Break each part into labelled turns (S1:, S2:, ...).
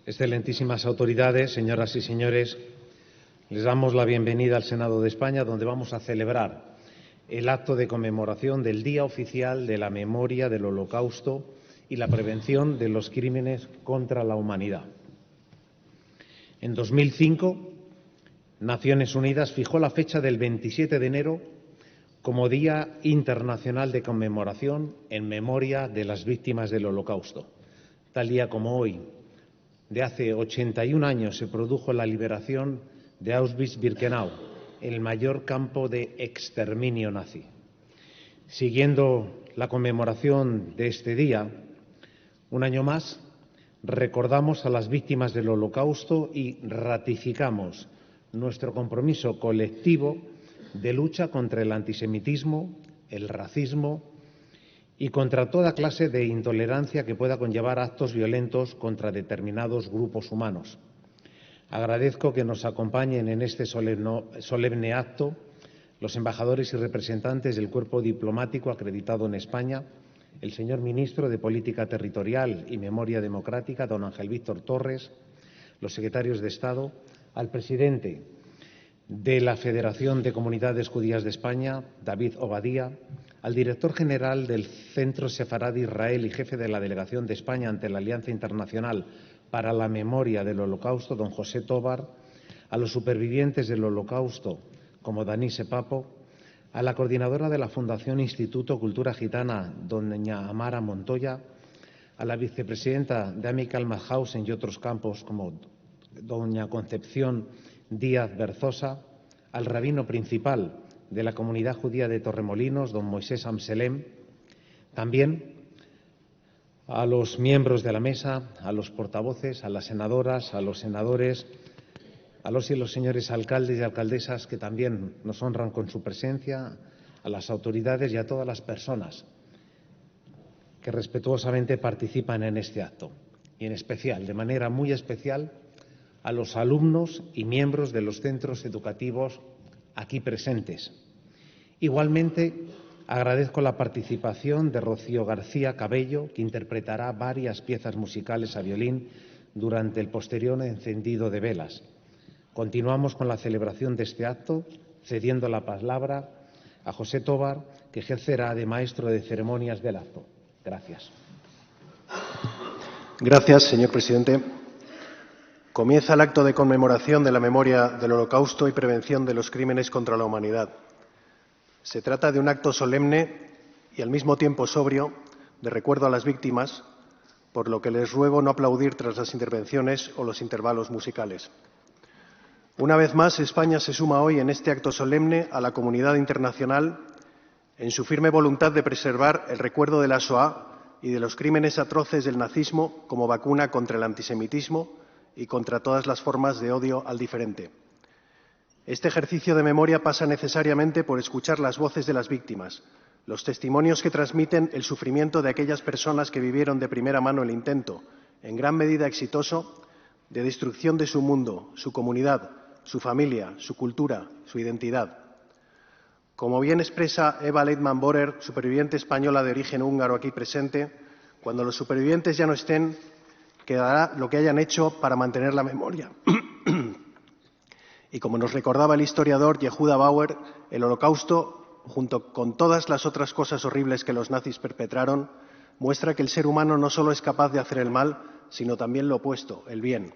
S1: Excelentísimas autoridades, señoras y señores, les damos la bienvenida al Senado de España, donde vamos a celebrar el acto de conmemoración del Día Oficial de la Memoria del Holocausto y la Prevención de los Crímenes contra la Humanidad. En 2005, Naciones Unidas fijó la fecha del 27 de enero como Día Internacional de Conmemoración en memoria de las víctimas del Holocausto. Tal día como hoy, de hace 81 años, se produjo la liberación de Auschwitz-Birkenau, el mayor campo de exterminio nazi. Siguiendo la conmemoración de este día, un año más, recordamos a las víctimas del Holocausto y ratificamos nuestro compromiso colectivo de lucha contra el antisemitismo, el racismo y contra toda clase de intolerancia que pueda conllevar actos violentos contra determinados grupos humanos. Agradezco que nos acompañen en este solemne acto los embajadores y representantes del cuerpo diplomático acreditado en España, el señor ministro de Política Territorial y Memoria Democrática, don Ángel Víctor Torres, los secretarios de Estado, al presidente de la Federación de Comunidades Judías de España, David Obadía, al director general del Centro Sefarad de Israel y jefe de la Delegación de España ante la Alianza Internacional para la Memoria del Holocausto, don José Tobar, a los supervivientes del Holocausto, como Danise Papo, a la coordinadora de la Fundación Instituto Cultura Gitana, doña Amara Montoya, a la vicepresidenta de Amical Mauthausen y otros campos, como doña Concepción Díaz Berzosa, al rabino principal de la comunidad judía de Torremolinos, don Moisés Amselem, también a los miembros de la mesa, a los portavoces, a las senadoras, a los senadores, a los y los señores alcaldes y alcaldesas que también nos honran con su presencia, a las autoridades y a todas las personas que respetuosamente participan en este acto. Y en especial, de manera muy especial, a los alumnos y miembros de los centros educativos aquí presentes. Igualmente, agradezco la participación de Rocío García Cabello, que interpretará varias piezas musicales a violín durante el posterior encendido de velas. Continuamos con la celebración de este acto, cediendo la palabra a José Tobar, que ejercerá de maestro de ceremonias del acto. Gracias.
S2: Gracias, señor presidente. Comienza el acto de conmemoración de la memoria del Holocausto y prevención de los crímenes contra la humanidad. Se trata de un acto solemne y al mismo tiempo sobrio de recuerdo a las víctimas, por lo que les ruego no aplaudir tras las intervenciones o los intervalos musicales. Una vez más, España se suma hoy en este acto solemne a la comunidad internacional en su firme voluntad de preservar el recuerdo de la Shoah y de los crímenes atroces del nazismo como vacuna contra el antisemitismo y contra todas las formas de odio al diferente. Este ejercicio de memoria pasa necesariamente por escuchar las voces de las víctimas, los testimonios que transmiten el sufrimiento de aquellas personas que vivieron de primera mano el intento, en gran medida exitoso, de destrucción de su mundo, su comunidad, su familia, su cultura, su identidad. Como bien expresa Eva Leitman-Borer, superviviente española de origen húngaro aquí presente, cuando los supervivientes ya no estén, quedará lo que hayan hecho para mantener la memoria. Y como nos recordaba el historiador Yehuda Bauer, el Holocausto, junto con todas las otras cosas horribles que los nazis perpetraron, muestra que el ser humano no solo es capaz de hacer el mal, sino también lo opuesto, el bien.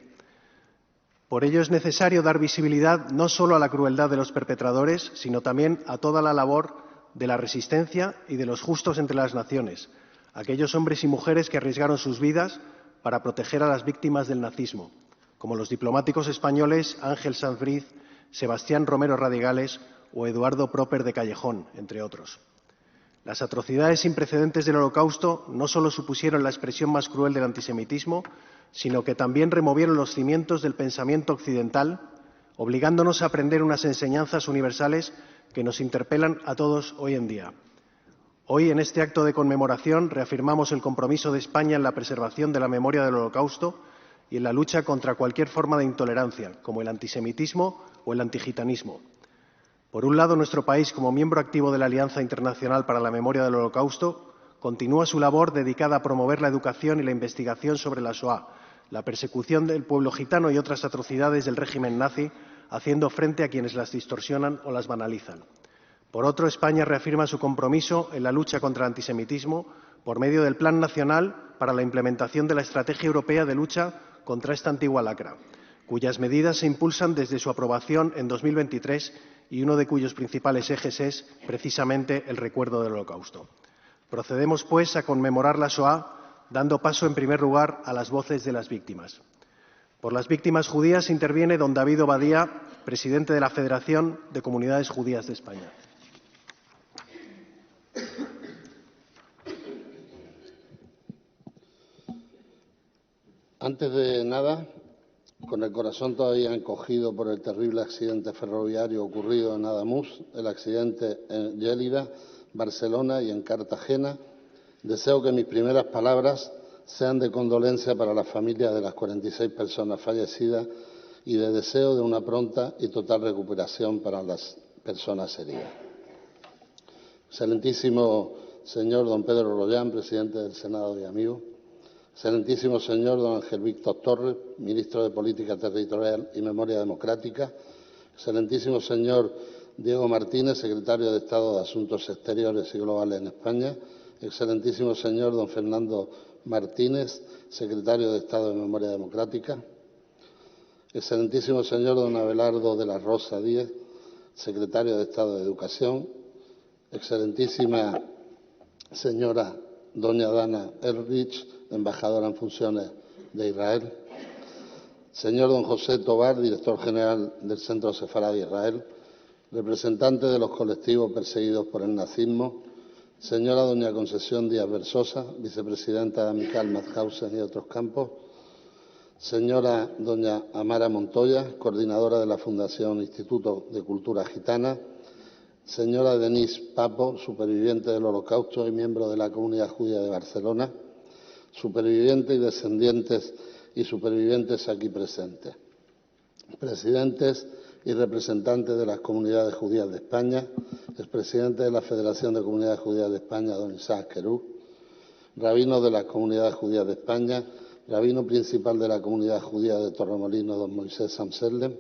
S2: Por ello es necesario dar visibilidad no solo a la crueldad de los perpetradores, sino también a toda la labor de la resistencia y de los justos entre las naciones, aquellos hombres y mujeres que arriesgaron sus vidas para proteger a las víctimas del nazismo, como los diplomáticos españoles Ángel Sanz-Briz, Sebastián Romero Radigales o Eduardo Proper de Callejón, entre otros. Las atrocidades sin precedentes del Holocausto no solo supusieron la expresión más cruel del antisemitismo, sino que también removieron los cimientos del pensamiento occidental, obligándonos a aprender unas enseñanzas universales que nos interpelan a todos hoy en día. Hoy, en este acto de conmemoración, reafirmamos el compromiso de España en la preservación de la memoria del Holocausto y en la lucha contra cualquier forma de intolerancia, como el antisemitismo o el antigitanismo. Por un lado, nuestro país, como miembro activo de la Alianza Internacional para la Memoria del Holocausto, continúa su labor dedicada a promover la educación y la investigación sobre la Shoah, la persecución del pueblo gitano y otras atrocidades del régimen nazi, haciendo frente a quienes las distorsionan o las banalizan. Por otro, España reafirma su compromiso en la lucha contra el antisemitismo por medio del Plan Nacional para la implementación de la Estrategia Europea de Lucha contra esta antigua lacra, cuyas medidas se impulsan desde su aprobación en 2023 y uno de cuyos principales ejes es, precisamente, el recuerdo del Holocausto. Procedemos, pues, a conmemorar la Shoah, dando paso, en primer lugar, a las voces de las víctimas. Por las víctimas judías interviene don David Obadía, presidente de la Federación de Comunidades Judías de España.
S3: Antes de nada, con el corazón todavía encogido por el terrible accidente ferroviario ocurrido en Ademús, el accidente en Lleida, Barcelona y en Cartagena, deseo que mis primeras palabras sean de condolencia para las familias de las 46 personas fallecidas y de deseo de una pronta y total recuperación para las personas heridas. Excelentísimo señor don Pedro Rollán, presidente del Senado y amigo. Excelentísimo señor don Ángel Víctor Torres, ministro de Política Territorial y Memoria Democrática. Excelentísimo señor Diego Martínez, secretario de Estado de Asuntos Exteriores y Globales en España. Excelentísimo señor don Fernando Martínez, secretario de Estado de Memoria Democrática. Excelentísimo señor don Abelardo de la Rosa Díez, secretario de Estado de Educación. Excelentísima señora doña Dana Erlich, embajadora en funciones de Israel. Señor don José Tobar, director general del Centro Sefarad de Israel. Representante de los colectivos perseguidos por el nazismo. Señora doña Concesión Díaz Versosa, vicepresidenta de Amical Mauthausen y otros campos. Señora doña Amara Montoya, coordinadora de la Fundación Instituto de Cultura Gitana. Señora Denise Papo, superviviente del Holocausto y miembro de la Comunidad Judía de Barcelona. Supervivientes y descendientes y supervivientes aquí presentes. Presidentes y representantes de las comunidades judías de España, expresidente de la Federación de Comunidades Judías de España, don Isaac Querú, rabino de las comunidades judías de España, rabino principal de la comunidad judía de Torremolinos, don Moisés Samselem,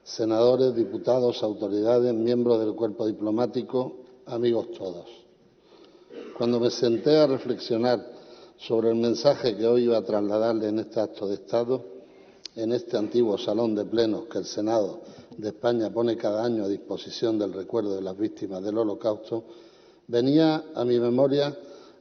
S3: senadores, diputados, autoridades, miembros del cuerpo diplomático, amigos todos. Cuando me senté a reflexionar sobre el mensaje que hoy iba a trasladarle en este acto de Estado, en este antiguo salón de plenos que el Senado de España pone cada año a disposición del recuerdo de las víctimas del Holocausto, venía a mi memoria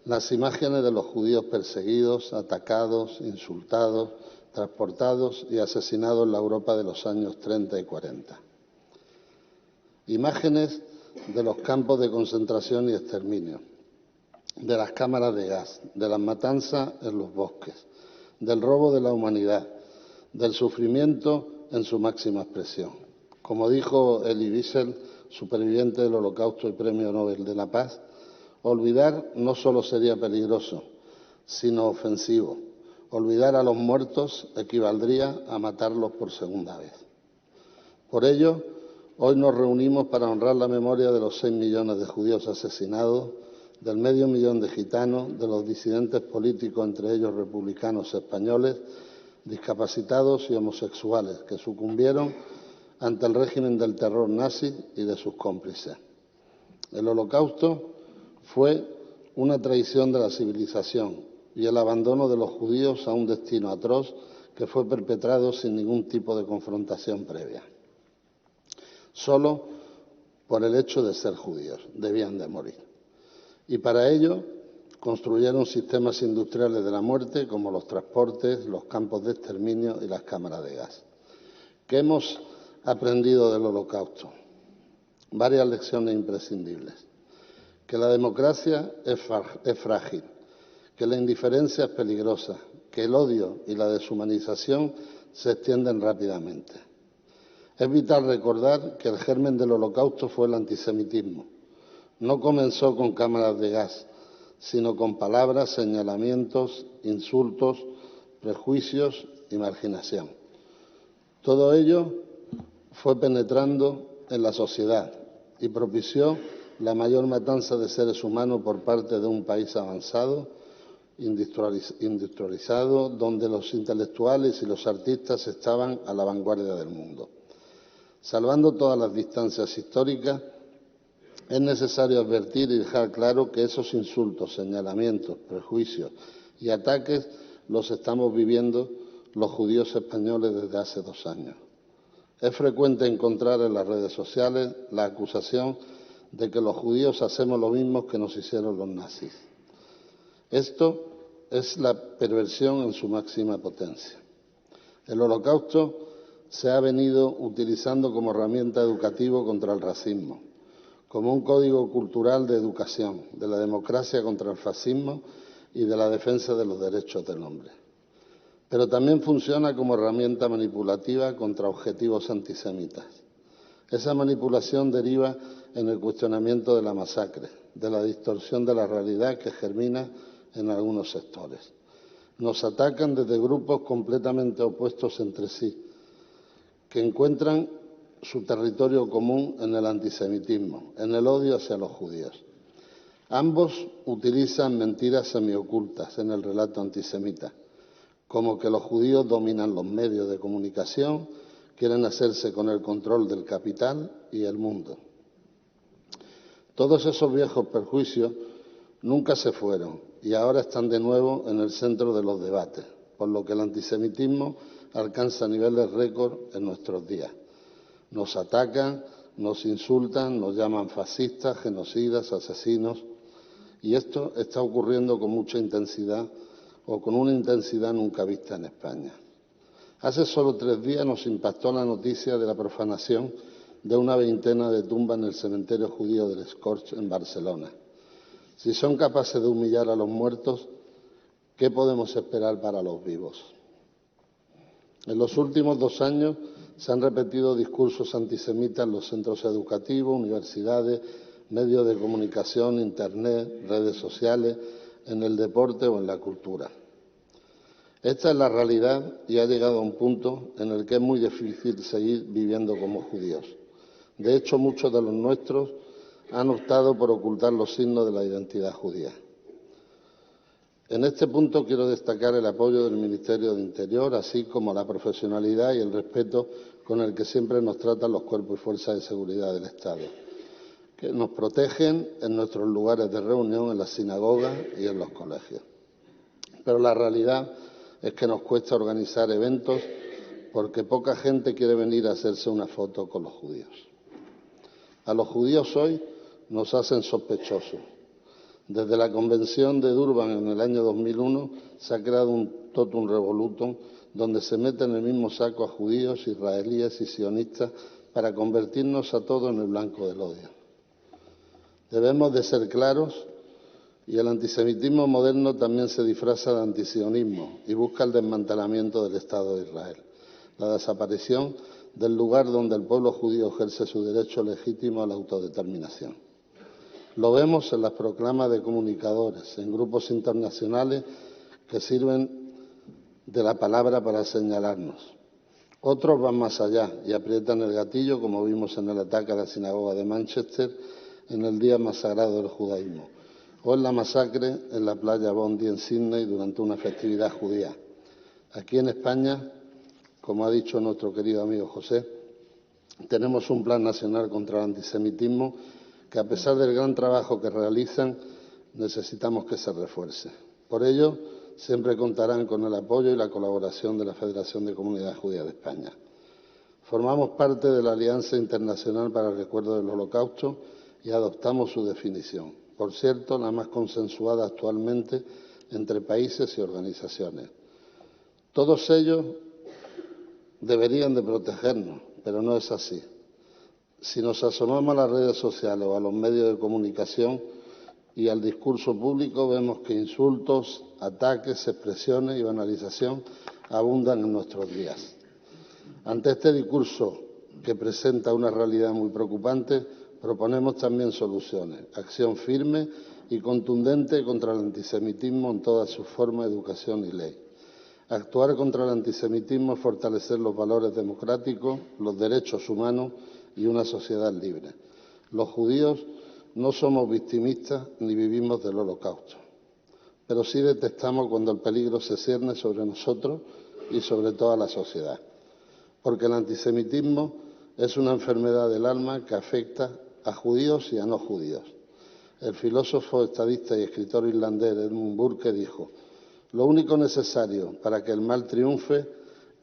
S3: las imágenes de los judíos perseguidos, atacados, insultados, transportados y asesinados en la Europa de los años 30 y 40. Imágenes de los campos de concentración y exterminio, de las cámaras de gas, de las matanzas en los bosques, del robo de la humanidad, del sufrimiento en su máxima expresión. Como dijo Elie Wiesel, superviviente del Holocausto y Premio Nobel de la Paz, olvidar no solo sería peligroso, sino ofensivo. Olvidar a los muertos equivaldría a matarlos por segunda vez. Por ello, hoy nos reunimos para honrar la memoria de los 6 millones de judíos asesinados, del medio millón de gitanos, de los disidentes políticos, entre ellos republicanos españoles, discapacitados y homosexuales, que sucumbieron ante el régimen del terror nazi y de sus cómplices. El Holocausto fue una traición de la civilización y el abandono de los judíos a un destino atroz que fue perpetrado sin ningún tipo de confrontación previa. Solo por el hecho de ser judíos debían de morir. Y para ello construyeron sistemas industriales de la muerte como los transportes, los campos de exterminio y las cámaras de gas. ¿Qué hemos aprendido del Holocausto? Varias lecciones imprescindibles. Que la democracia es frágil, que la indiferencia es peligrosa, que el odio y la deshumanización se extienden rápidamente. Es vital recordar que el germen del Holocausto fue el antisemitismo. No comenzó con cámaras de gas, sino con palabras, señalamientos, insultos, prejuicios y marginación. Todo ello fue penetrando en la sociedad y propició la mayor matanza de seres humanos por parte de un país avanzado industrializado, donde los intelectuales y los artistas estaban a la vanguardia del mundo. Salvando todas las distancias históricas, es necesario advertir y dejar claro que esos insultos, señalamientos, prejuicios y ataques los estamos viviendo los judíos españoles desde hace 2 años. Es frecuente encontrar en las redes sociales la acusación de que los judíos hacemos lo mismo que nos hicieron los nazis. Esto es la perversión en su máxima potencia. El Holocausto se ha venido utilizando como herramienta educativa contra el racismo, como un código cultural de educación, de la democracia contra el fascismo y de la defensa de los derechos del hombre. Pero también funciona como herramienta manipulativa contra objetivos antisemitas. Esa manipulación deriva en el cuestionamiento de la masacre, de la distorsión de la realidad que germina en algunos sectores. Nos atacan desde grupos completamente opuestos entre sí, que encuentran su territorio común en el antisemitismo, en el odio hacia los judíos. Ambos utilizan mentiras semiocultas en el relato antisemita, como que los judíos dominan los medios de comunicación, quieren hacerse con el control del capital y el mundo. Todos esos viejos perjuicios nunca se fueron y ahora están de nuevo en el centro de los debates, por lo que el antisemitismo alcanza niveles récord en nuestros días. Nos atacan, nos insultan, nos llaman fascistas, genocidas, asesinos, y esto está ocurriendo con mucha intensidad o con una intensidad nunca vista en España. Hace solo 3 días nos impactó la noticia de la profanación de una veintena de tumbas en el cementerio judío del Scorch en Barcelona. Si son capaces de humillar a los muertos, ¿qué podemos esperar para los vivos? En los últimos 2 años se han repetido discursos antisemitas en los centros educativos, universidades, medios de comunicación, Internet, redes sociales, en el deporte o en la cultura. Esta es la realidad y ha llegado a un punto en el que es muy difícil seguir viviendo como judíos. De hecho, muchos de los nuestros han optado por ocultar los signos de la identidad judía. En este punto quiero destacar el apoyo del Ministerio de Interior, así como la profesionalidad y el respeto con el que siempre nos tratan los cuerpos y fuerzas de seguridad del Estado, que nos protegen en nuestros lugares de reunión, en las sinagogas y en los colegios. Pero la realidad es que nos cuesta organizar eventos porque poca gente quiere venir a hacerse una foto con los judíos. A los judíos hoy nos hacen sospechosos. Desde la Convención de Durban en el año 2001 se ha creado un totum revolutum donde se mete en el mismo saco a judíos, israelíes y sionistas para convertirnos a todos en el blanco del odio. Debemos de ser claros y el antisemitismo moderno también se disfraza de antisionismo y busca el desmantelamiento del Estado de Israel, la desaparición del lugar donde el pueblo judío ejerce su derecho legítimo a la autodeterminación. Lo vemos en las proclamas de comunicadores, en grupos internacionales que sirven de la palabra para señalarnos. Otros van más allá y aprietan el gatillo, como vimos en el ataque a la sinagoga de Manchester en el día más sagrado del judaísmo, o en la masacre en la playa Bondi en Sydney durante una festividad judía. Aquí en España, como ha dicho nuestro querido amigo José, tenemos un plan nacional contra el antisemitismo que, a pesar del gran trabajo que realizan, necesitamos que se refuerce. Por ello, siempre contarán con el apoyo y la colaboración de la Federación de Comunidades Judías de España. Formamos parte de la Alianza Internacional para el Recuerdo del Holocausto y adoptamos su definición, por cierto, la más consensuada actualmente entre países y organizaciones. Todos ellos deberían de protegernos, pero no es así. Si nos asomamos a las redes sociales o a los medios de comunicación y al discurso público, vemos que insultos, ataques, expresiones y banalización abundan en nuestros días. Ante este discurso, que presenta una realidad muy preocupante, proponemos también soluciones, acción firme y contundente contra el antisemitismo en todas sus formas, educación y ley. Actuar contra el antisemitismo es fortalecer los valores democráticos, los derechos humanos y una sociedad libre. Los judíos no somos victimistas ni vivimos del Holocausto. pero sí detestamos cuando el peligro se cierne sobre nosotros y sobre toda la sociedad, porque el antisemitismo es una enfermedad del alma que afecta a judíos y a no judíos. El filósofo, estadista y escritor irlandés Edmund Burke dijo: «Lo único necesario para que el mal triunfe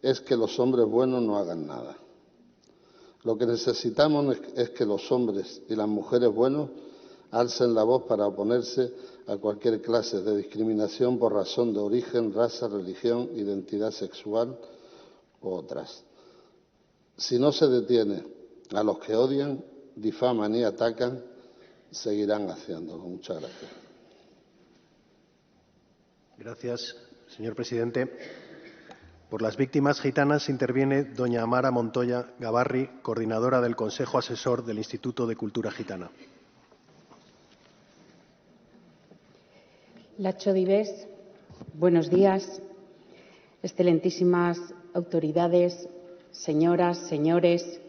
S3: es que los hombres buenos no hagan nada». Lo que necesitamos es que los hombres y las mujeres buenos alcen la voz para oponerse a cualquier clase de discriminación por razón de origen, raza, religión, identidad sexual u otras. Si no se detiene a los que odian, difaman y atacan, seguirán haciéndolo. Muchas gracias.
S2: Gracias, señor presidente. Por las víctimas gitanas interviene doña Amara Montoya Gabarri, coordinadora del Consejo Asesor del Instituto de Cultura Gitana.
S4: Lacho Dives, buenos días. Excelentísimas autoridades, señoras, señores,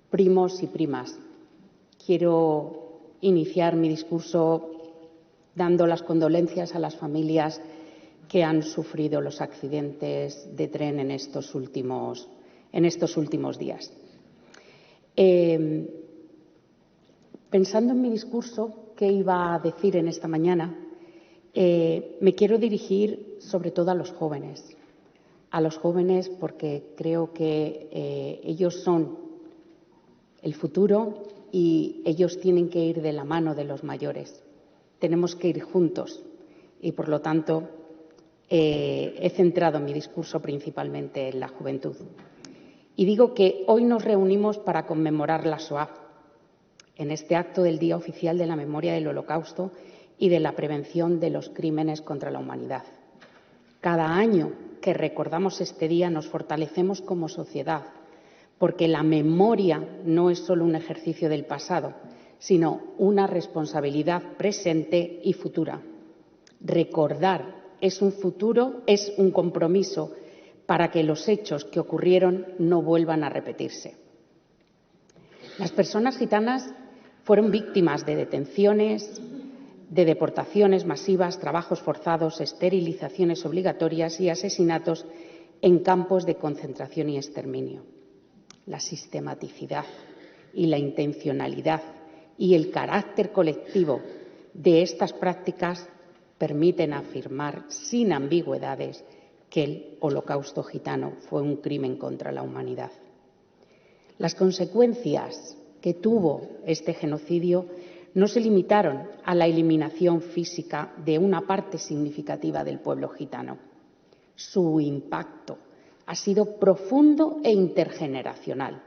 S4: primos y primas. Quiero iniciar mi discurso dando las condolencias a las familias que han sufrido los accidentes de tren en estos últimos días. Pensando en mi discurso, qué iba a decir en esta mañana, me quiero dirigir sobre todo a los jóvenes porque creo que ellos son el futuro y ellos tienen que ir de la mano de los mayores. Tenemos que ir juntos y, por lo tanto, he centrado mi discurso principalmente en la juventud. Y digo que hoy nos reunimos para conmemorar la Shoah, en este acto del Día Oficial de la Memoria del Holocausto y de la prevención de los crímenes contra la humanidad. Cada año que recordamos este día nos fortalecemos como sociedad, porque la memoria no es solo un ejercicio del pasado, sino una responsabilidad presente y futura. Recordar es un compromiso para que los hechos que ocurrieron no vuelvan a repetirse. Las personas gitanas fueron víctimas de detenciones, de deportaciones masivas, trabajos forzados, esterilizaciones obligatorias y asesinatos en campos de concentración y exterminio. La sistematicidad y la intencionalidad y el carácter colectivo de estas prácticas permiten afirmar sin ambigüedades que el Holocausto gitano fue un crimen contra la humanidad. Las consecuencias que tuvo este genocidio no se limitaron a la eliminación física de una parte significativa del pueblo gitano. Su impacto ha sido profundo e intergeneracional.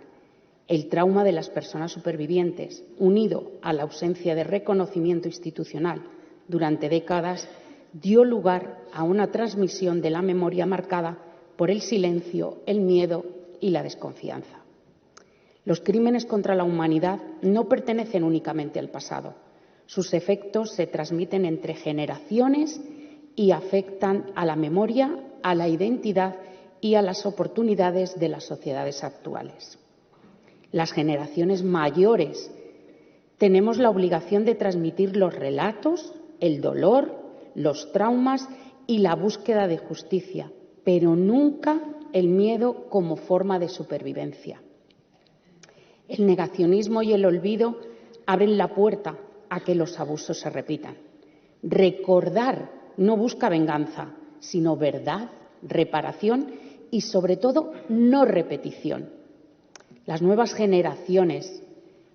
S4: El trauma de las personas supervivientes, unido a la ausencia de reconocimiento institucional durante décadas, dio lugar a una transmisión de la memoria marcada por el silencio, el miedo y la desconfianza. Los crímenes contra la humanidad no pertenecen únicamente al pasado. Sus efectos se transmiten entre generaciones y afectan a la memoria, a la identidad y a las oportunidades de las sociedades actuales. Las generaciones mayores tenemos la obligación de transmitir los relatos, el dolor, los traumas y la búsqueda de justicia, pero nunca el miedo como forma de supervivencia. El negacionismo y el olvido abren la puerta a que los abusos se repitan. Recordar no busca venganza, sino verdad, reparación y, sobre todo, no repetición. Las nuevas generaciones,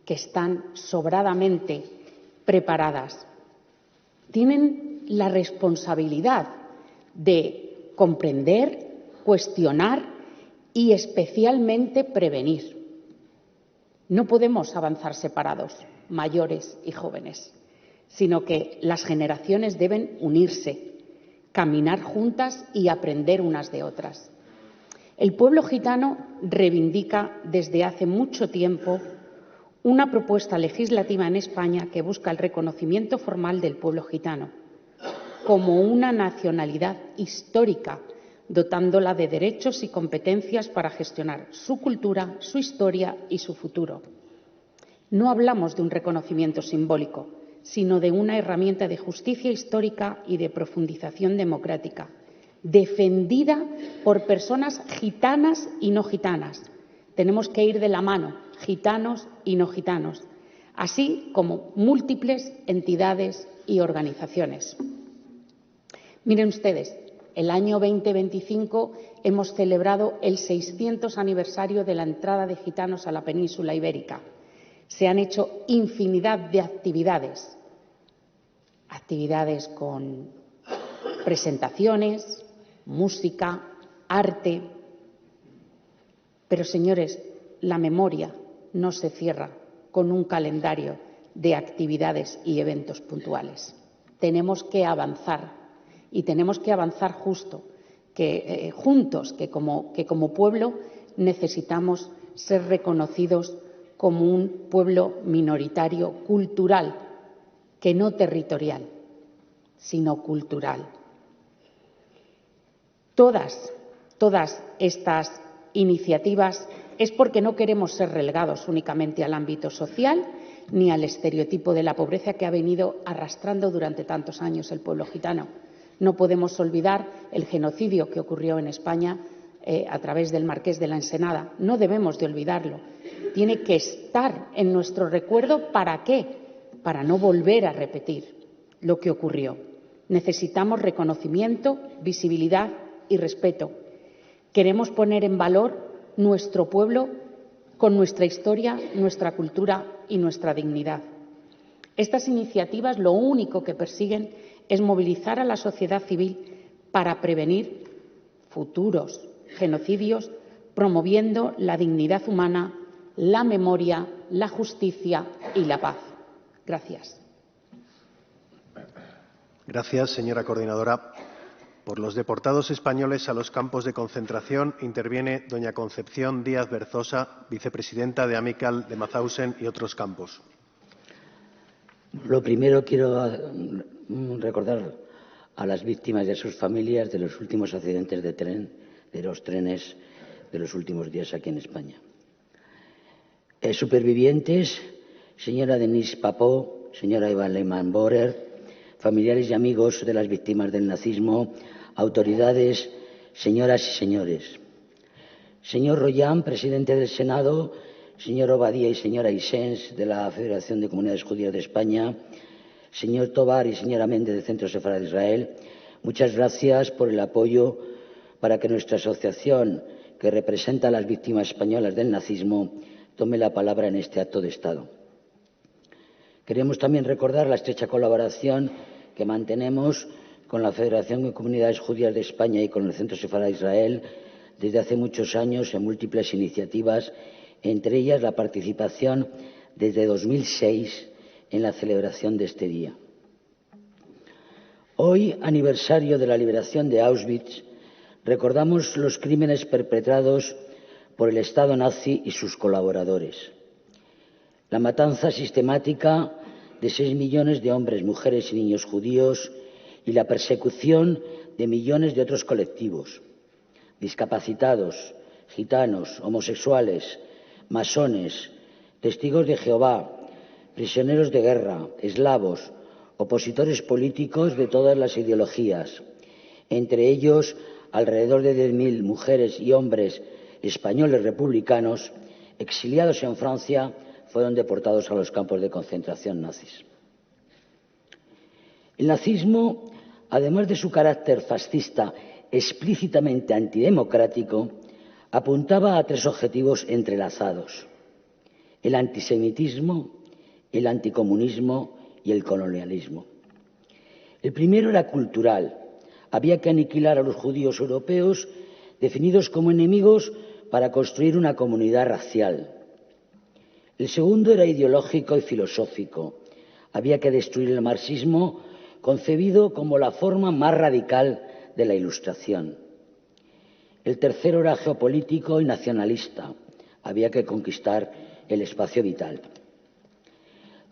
S4: que están sobradamente preparadas, tienen la responsabilidad de comprender, cuestionar y, especialmente, prevenir. No podemos avanzar separados, mayores y jóvenes, sino que las generaciones deben unirse, caminar juntas y aprender unas de otras. El pueblo gitano reivindica desde hace mucho tiempo una propuesta legislativa en España que busca el reconocimiento formal del pueblo gitano como una nacionalidad histórica, dotándola de derechos y competencias para gestionar su cultura, su historia y su futuro. No hablamos de un reconocimiento simbólico, sino de una herramienta de justicia histórica y de profundización democrática, defendida por personas gitanas y no gitanas. Tenemos que ir de la mano, gitanos y no gitanos, así como múltiples entidades y organizaciones. Miren ustedes, el año 2025 hemos celebrado el 600 aniversario de la entrada de gitanos a la península ibérica. Se han hecho infinidad de actividades con presentaciones, música, arte. Pero, señores, la memoria no se cierra con un calendario de actividades y eventos puntuales. Tenemos que avanzar y tenemos que avanzar juntos, que como pueblo necesitamos ser reconocidos como un pueblo minoritario cultural, que no territorial, sino cultural. Todas estas iniciativas es porque no queremos ser relegados únicamente al ámbito social ni al estereotipo de la pobreza que ha venido arrastrando durante tantos años el pueblo gitano. No podemos olvidar el genocidio que ocurrió en España a través del Marqués de la Ensenada. No debemos de olvidarlo. Tiene que estar en nuestro recuerdo. ¿Para qué? Para no volver a repetir lo que ocurrió. Necesitamos reconocimiento, visibilidad y respeto. Queremos poner en valor nuestro pueblo con nuestra historia, nuestra cultura y nuestra dignidad. Estas iniciativas lo único que persiguen es movilizar a la sociedad civil para prevenir futuros genocidios, promoviendo la dignidad humana, la memoria, la justicia y la paz. Gracias.
S2: Gracias, señora coordinadora. Por los deportados españoles a los campos de concentración interviene doña Concepción Díaz Berzosa, vicepresidenta de Amical de Mauthausen y otros campos.
S5: Lo primero, quiero recordar a las víctimas y a sus familias de los últimos accidentes de tren, de los trenes de los últimos días aquí en España. Supervivientes, señora Denise Papó, señora Eva Lehmann-Borer, familiares y amigos de las víctimas del nazismo, autoridades, señoras y señores. Señor Royan, presidente del Senado, señor Obadía y señora Isens de la Federación de Comunidades Judías de España, señor Tobar y señora Méndez del Centro Sefarad de Israel, muchas gracias por el apoyo para que nuestra asociación, que representa a las víctimas españolas del nazismo, tome la palabra en este acto de Estado. Queremos también recordar la estrecha colaboración que mantenemos con la Federación de Comunidades Judías de España y con el Centro Sefarad de Israel desde hace muchos años en múltiples iniciativas, entre ellas la participación desde 2006 en la celebración de este día. Hoy, aniversario de la liberación de Auschwitz, recordamos los crímenes perpetrados por el Estado nazi y sus colaboradores. La matanza sistemática de 6 millones de hombres, mujeres y niños judíos y la persecución de millones de otros colectivos, discapacitados, gitanos, homosexuales, masones, testigos de Jehová, prisioneros de guerra, eslavos, opositores políticos de todas las ideologías, entre ellos alrededor de 10.000 mujeres y hombres españoles republicanos exiliados en Francia fueron deportados a los campos de concentración nazis. El nazismo, además de su carácter fascista explícitamente antidemocrático, apuntaba a 3 objetivos entrelazados: el antisemitismo, el anticomunismo y el colonialismo. El primero era cultural. Había que aniquilar a los judíos europeos definidos como enemigos para construir una comunidad racial. El segundo era ideológico y filosófico. Había que destruir el marxismo, concebido como la forma más radical de la Ilustración. El tercero era geopolítico y nacionalista. Había que conquistar el espacio vital.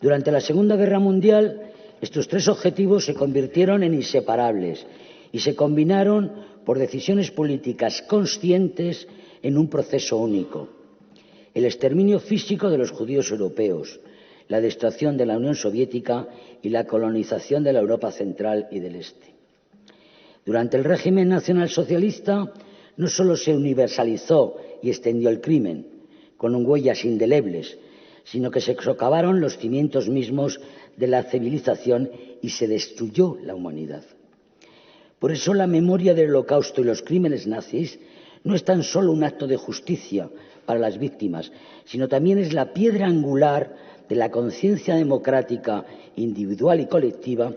S5: Durante la Segunda Guerra Mundial, estos 3 objetivos se convirtieron en inseparables y se combinaron por decisiones políticas conscientes en un proceso único: el exterminio físico de los judíos europeos, la destrucción de la Unión Soviética y la colonización de la Europa central y del Este. Durante el régimen nacionalsocialista no solo se universalizó y extendió el crimen, con huellas indelebles, sino que se socavaron los cimientos mismos de la civilización y se destruyó la humanidad. Por eso la memoria del Holocausto y los crímenes nazis no es tan solo un acto de justicia para las víctimas, sino también es la piedra angular de la conciencia democrática individual y colectiva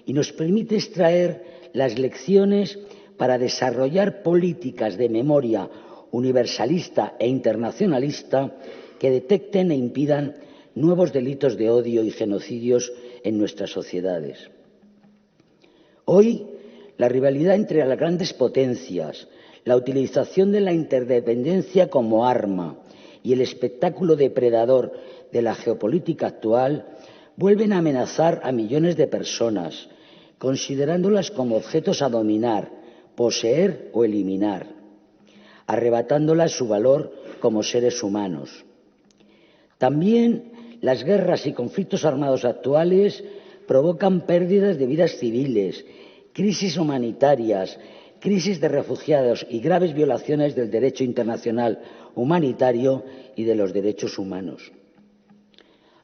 S5: y nos permite extraer las lecciones para desarrollar políticas de memoria universalista e internacionalista que detecten e impidan nuevos delitos de odio y genocidios en nuestras sociedades. Hoy, la rivalidad entre las grandes potencias, la utilización de la interdependencia como arma y el espectáculo depredador de la geopolítica actual vuelven a amenazar a millones de personas, considerándolas como objetos a dominar, poseer o eliminar, arrebatándolas su valor como seres humanos. También las guerras y conflictos armados actuales provocan pérdidas de vidas civiles, crisis humanitarias, crisis de refugiados y graves violaciones del derecho internacional humanitario y de los derechos humanos.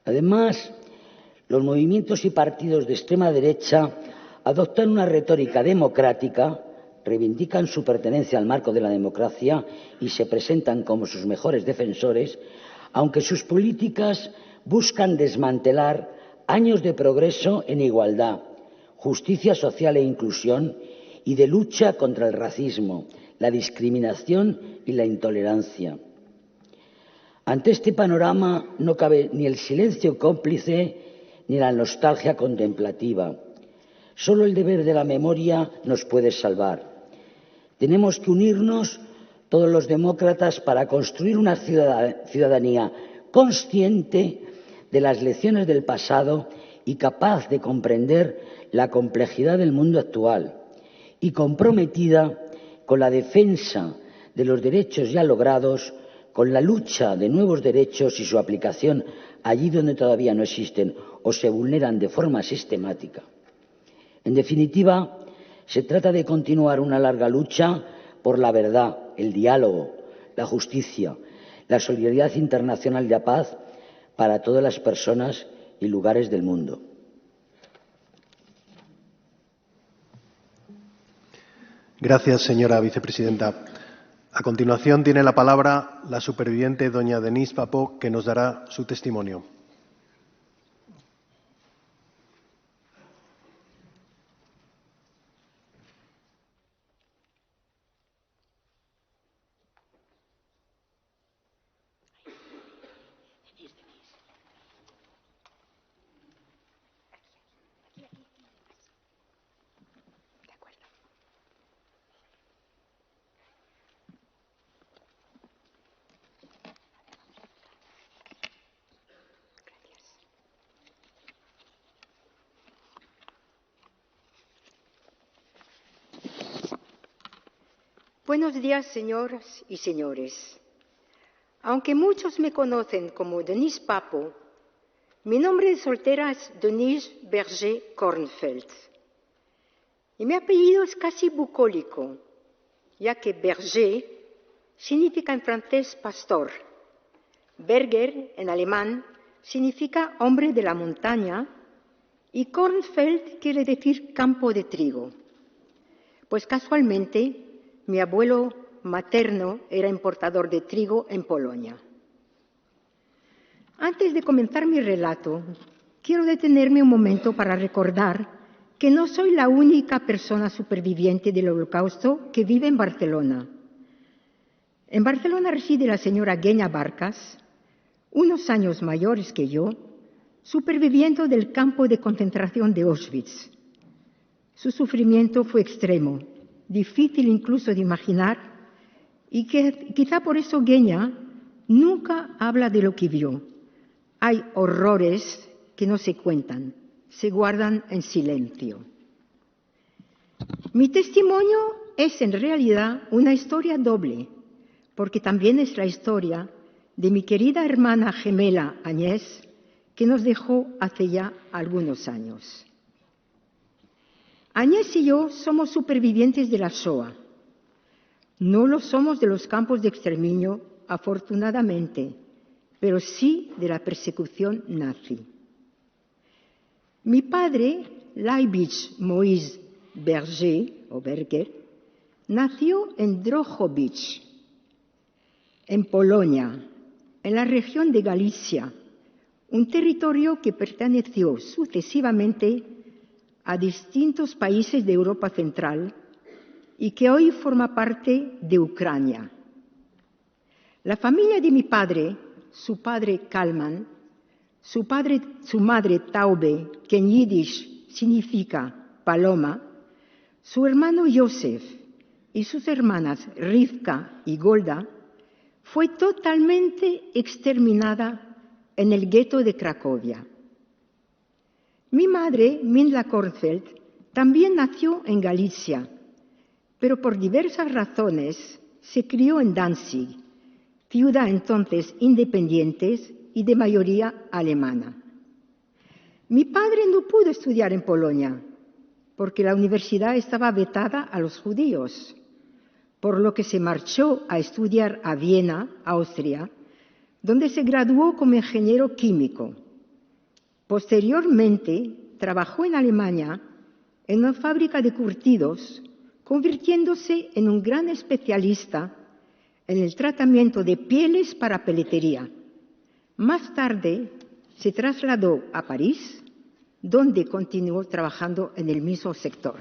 S5: Además, los movimientos y partidos de extrema derecha adoptan una retórica democrática, reivindican su pertenencia al marco de la democracia y se presentan como sus mejores defensores, aunque sus políticas buscan desmantelar años de progreso en igualdad, justicia social e inclusión y de lucha contra el racismo, la discriminación y la intolerancia. Ante este panorama no cabe ni el silencio cómplice ni la nostalgia contemplativa. Solo el deber de la memoria nos puede salvar. Tenemos que unirnos todos los demócratas para construir una ciudadanía consciente de las lecciones del pasado y capaz de comprender la complejidad del mundo actual y comprometida con la defensa de los derechos ya logrados, con la lucha de nuevos derechos y su aplicación allí donde todavía no existen o se vulneran de forma sistemática. En definitiva, se trata de continuar una larga lucha por la verdad, el diálogo, la justicia, la solidaridad internacional y la paz para todas las personas y lugares del mundo.
S2: Gracias, señora vicepresidenta. A continuación tiene la palabra la superviviente doña Denise Papó, que nos dará su testimonio.
S6: Buenos días, señoras y señores. Aunque muchos me conocen como Denise Papó, mi nombre de soltera es Denise Berger Kornfeld. Y mi apellido es casi bucólico, ya que Berger significa en francés pastor, Berger en alemán significa hombre de la montaña y Kornfeld quiere decir campo de trigo. Pues casualmente mi abuelo materno era importador de trigo en Polonia. Antes de comenzar mi relato, quiero detenerme un momento para recordar que no soy la única persona superviviente del Holocausto que vive en Barcelona. En Barcelona reside la señora Genya Barcas, unos años mayores que yo, superviviente del campo de concentración de Auschwitz. Su sufrimiento fue extremo, difícil incluso de imaginar, y que quizá por eso Genya nunca habla de lo que vio. Hay horrores que no se cuentan, se guardan en silencio. Mi testimonio es en realidad una historia doble, porque también es la historia de mi querida hermana gemela Agnès que nos dejó hace ya algunos años. Agnès y yo somos supervivientes de la Shoah. No lo somos de los campos de exterminio, afortunadamente, pero sí de la persecución nazi. Mi padre, Leibich Moïse Berger, nació en Drohobycz, en Polonia, en la región de Galicia, un territorio que perteneció sucesivamente a distintos países de Europa Central y que hoy forma parte de Ucrania. La familia de mi padre, su padre Kalman, su madre Taube, que en yiddish significa paloma, su hermano Josef y sus hermanas Rivka y Golda, fue totalmente exterminada en el gueto de Cracovia. Mi madre, Mindla Kornfeld, también nació en Galicia, pero por diversas razones se crió en Danzig, ciudad entonces independiente y de mayoría alemana. Mi padre no pudo estudiar en Polonia porque la universidad estaba vetada a los judíos, por lo que se marchó a estudiar a Viena, Austria, donde se graduó como ingeniero químico. Posteriormente, trabajó en Alemania en una fábrica de curtidos, convirtiéndose en un gran especialista en el tratamiento de pieles para peletería. Más tarde, se trasladó a París, donde continuó trabajando en el mismo sector.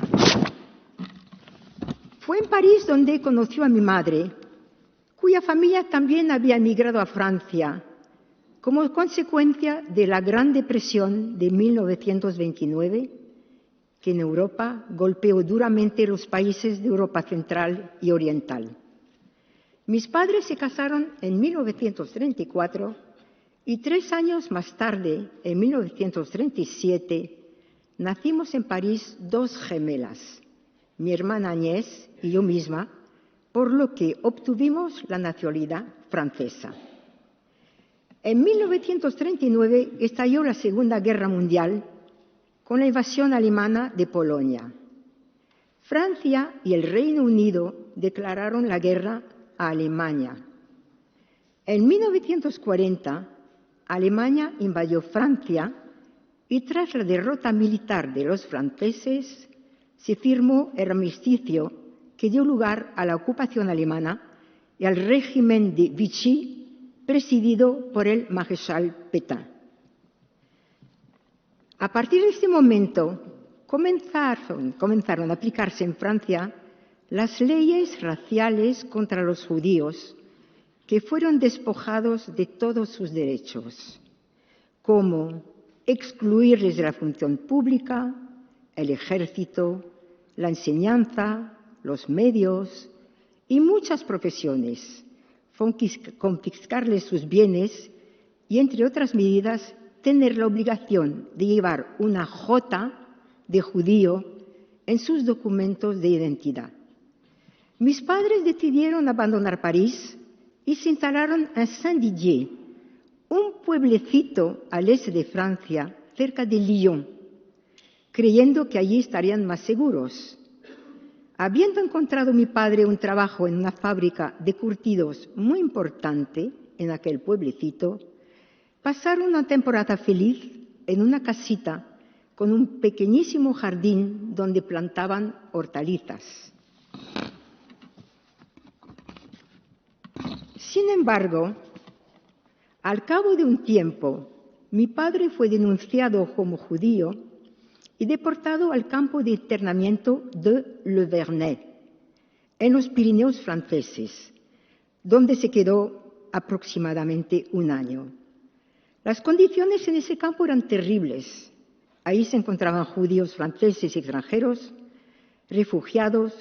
S6: Fue en París donde conoció a mi madre, cuya familia también había emigrado a Francia como consecuencia de la Gran Depresión de 1929, que en Europa golpeó duramente los países de Europa Central y Oriental. Mis padres se casaron en 1934 y 3 años más tarde, en 1937, nacimos en París 2 gemelas, mi hermana Agnès y yo misma, por lo que obtuvimos la nacionalidad francesa. En 1939 estalló la Segunda Guerra Mundial con la invasión alemana de Polonia. Francia y el Reino Unido declararon la guerra a Alemania. En 1940, Alemania invadió Francia y tras la derrota militar de los franceses se firmó el armisticio que dio lugar a la ocupación alemana y al régimen de Vichy presidido por el maréchal Pétain. A partir de este momento comenzaron a aplicarse en Francia las leyes raciales contra los judíos, que fueron despojados de todos sus derechos, como excluirles de la función pública, el ejército, la enseñanza, los medios y muchas profesiones, confiscarles sus bienes y, entre otras medidas, tener la obligación de llevar una jota de judío en sus documentos de identidad. Mis padres decidieron abandonar París y se instalaron en Saint-Didier, un pueblecito al este de Francia, cerca de Lyon, creyendo que allí estarían más seguros. Habiendo encontrado mi padre un trabajo en una fábrica de curtidos muy importante en aquel pueblecito, pasaron una temporada feliz en una casita con un pequeñísimo jardín donde plantaban hortalizas. Sin embargo, al cabo de un tiempo, mi padre fue denunciado como judío y deportado al campo de internamiento de Le Vernet, en los Pirineos franceses, donde se quedó aproximadamente 1 año. Las condiciones en ese campo eran terribles. Ahí se encontraban judíos franceses y extranjeros, refugiados,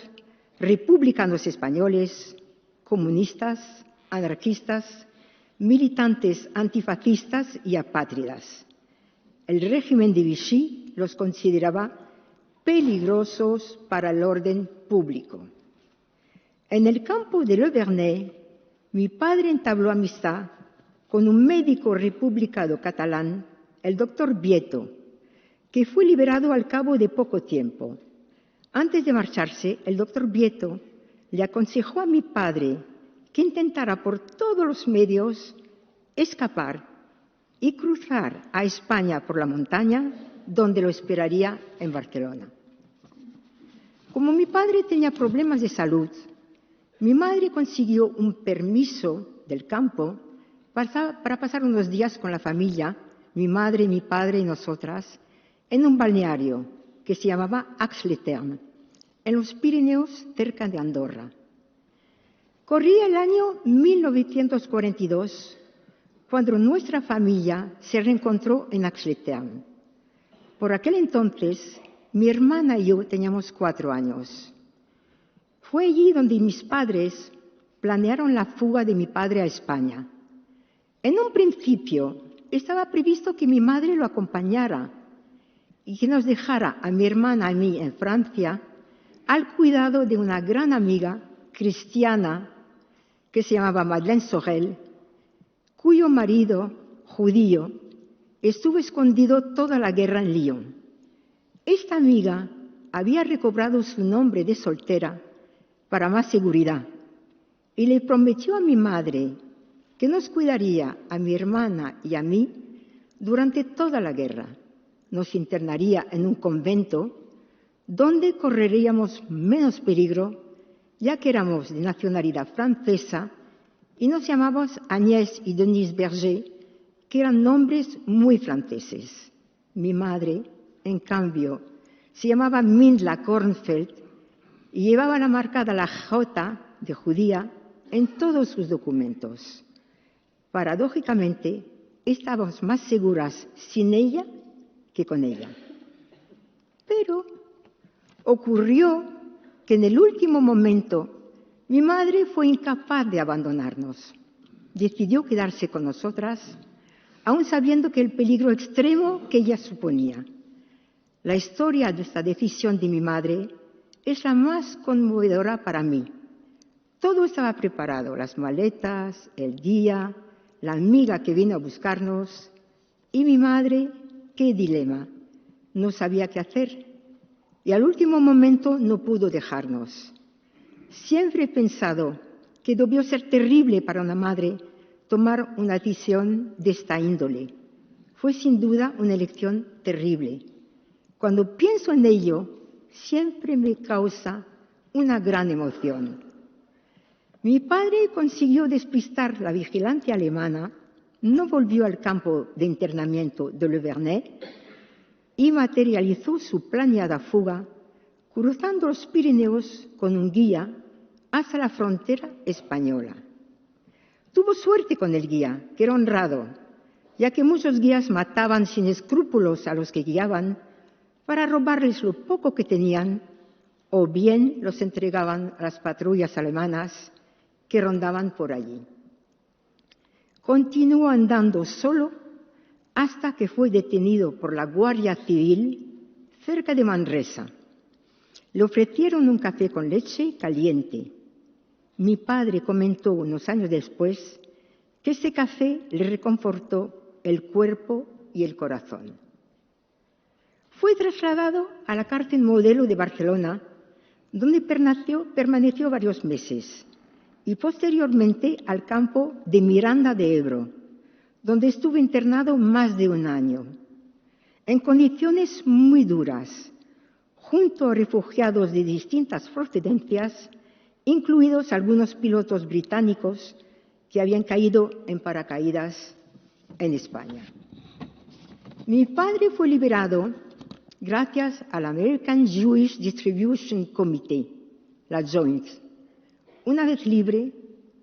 S6: republicanos españoles, comunistas, anarquistas, militantes antifascistas y apátridas. El régimen de Vichy los consideraba peligrosos para el orden público. En el campo de Le Vernet, mi padre entabló amistad con un médico republicano catalán el doctor Vieto, que fue liberado al cabo de poco tiempo. Antes de marcharse, el doctor Vieto le aconsejó a mi padre que intentara por todos los medios escapar y cruzar a España por la montaña, donde lo esperaría en Barcelona. Como mi padre tenía problemas de salud, mi madre consiguió un permiso del campo para pasar unos días con la familia, mi madre, mi padre y nosotras, en un balneario que se llamaba Ax-les-Thermes, en los Pirineos, cerca de Andorra. Corría el año 1942, cuando nuestra familia se reencontró en Ax-les-Thermes. Por aquel entonces, mi hermana y yo teníamos 4 años. Fue allí donde mis padres planearon la fuga de mi padre a España. En un principio, estaba previsto que mi madre lo acompañara y que nos dejara a mi hermana y a mí en Francia al cuidado de una gran amiga cristiana que se llamaba Madeleine Sorel, cuyo marido, judío, estuvo escondido toda la guerra en Lyon. Esta amiga había recobrado su nombre de soltera para más seguridad y le prometió a mi madre que nos cuidaría a mi hermana y a mí durante toda la guerra. Nos internaría en un convento donde correríamos menos peligro, ya que éramos de nacionalidad francesa y nos llamábamos Agnès y Denise Berger, que eran nombres muy franceses. Mi madre, en cambio, se llamaba Mindla Kornfeld y llevaba la marcada la J de judía en todos sus documentos. Paradójicamente, estábamos más seguras sin ella que con ella. Pero ocurrió que en el último momento mi madre fue incapaz de abandonarnos. Decidió quedarse con nosotras, aun sabiendo que el peligro extremo que ella suponía. La historia de esta decisión de mi madre es la más conmovedora para mí. Todo estaba preparado, las maletas, el día, la amiga que vino a buscarnos, y mi madre, qué dilema, no sabía qué hacer, y al último momento no pudo dejarnos. Siempre he pensado que debió ser terrible para una madre tomar una decisión de esta índole. Fue sin duda una elección terrible. Cuando pienso en ello, siempre me causa una gran emoción. Mi padre consiguió despistar la vigilancia alemana, no volvió al campo de internamiento de Le Vernet y materializó su planeada fuga cruzando los Pirineos con un guía hasta la frontera española. Tuvo suerte con el guía, que era honrado, ya que muchos guías mataban sin escrúpulos a los que guiaban para robarles lo poco que tenían, o bien los entregaban a las patrullas alemanas que rondaban por allí. Continuó andando solo hasta que fue detenido por la Guardia Civil cerca de Manresa. Le ofrecieron un café con leche caliente. Mi padre comentó unos años después que ese café le reconfortó el cuerpo y el corazón. Fue trasladado a la cárcel Modelo de Barcelona, donde permaneció varios meses, y posteriormente al campo de Miranda de Ebro, donde estuvo internado más de 1 año, en condiciones muy duras, junto a refugiados de distintas procedencias, incluidos algunos pilotos británicos que habían caído en paracaídas en España. Mi padre fue liberado gracias al American Jewish Distribution Committee, la Joint. Una vez libre,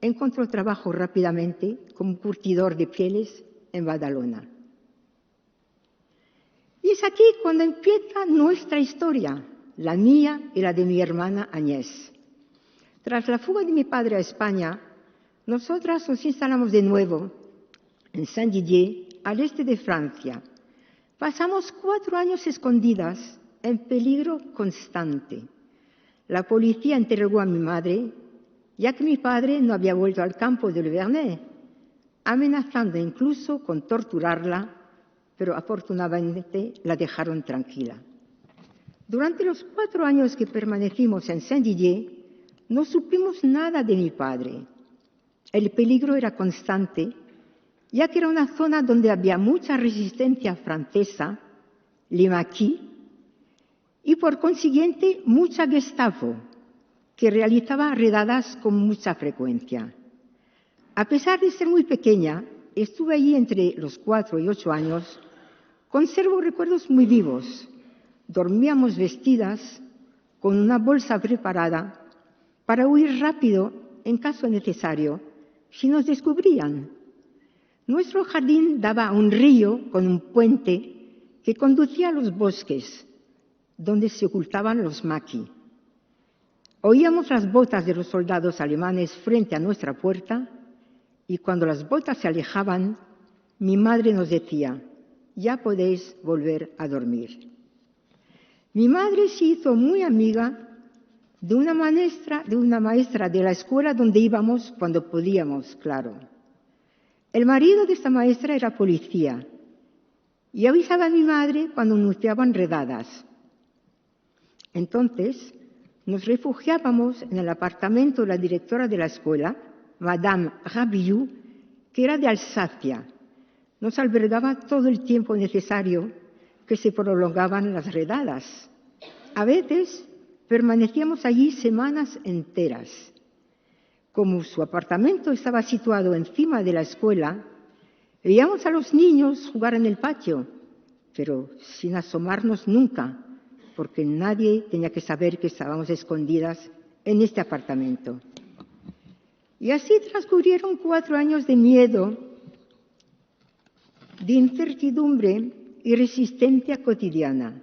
S6: encontró trabajo rápidamente como curtidor de pieles en Badalona. Y es aquí cuando empieza nuestra historia, la mía y la de mi hermana Agnès. Tras la fuga de mi padre a España, nosotras nos instalamos de nuevo en Saint-Didier, al este de Francia. Pasamos 4 años escondidas, en peligro constante. La policía interrogó a mi madre, ya que mi padre no había vuelto al campo de Le Vernet, amenazando incluso con torturarla pero afortunadamente la dejaron tranquila. Durante los 4 años que permanecimos en Saint-Didier, no supimos nada de mi padre. El peligro era constante, ya que era una zona donde había mucha resistencia francesa, les maquis, y por consiguiente mucha Gestapo, que realizaba redadas con mucha frecuencia. A pesar de ser muy pequeña, estuve allí entre los 4 y 8 años, conservo recuerdos muy vivos. Dormíamos vestidas con una bolsa preparada para huir rápido en caso necesario si nos descubrían. Nuestro jardín daba a un río con un puente que conducía a los bosques, donde se ocultaban los maquis. Oíamos las botas de los soldados alemanes frente a nuestra puerta y cuando las botas se alejaban, mi madre nos decía: ya podéis volver a dormir. Mi madre se hizo muy amiga de una maestra de la escuela donde íbamos cuando podíamos, claro. El marido de esta maestra era policía y avisaba a mi madre cuando anunciaban redadas. Entonces, nos refugiábamos en el apartamento de la directora de la escuela, Madame Rabiou, que era de Alsacia. Nos albergaba todo el tiempo necesario que se prolongaban las redadas. A veces permanecíamos allí semanas enteras. Como su apartamento estaba situado encima de la escuela, veíamos a los niños jugar en el patio, pero sin asomarnos nunca, porque nadie tenía que saber que estábamos escondidas en este apartamento. Y así transcurrieron 4 años de miedo, de incertidumbre y resistencia cotidiana.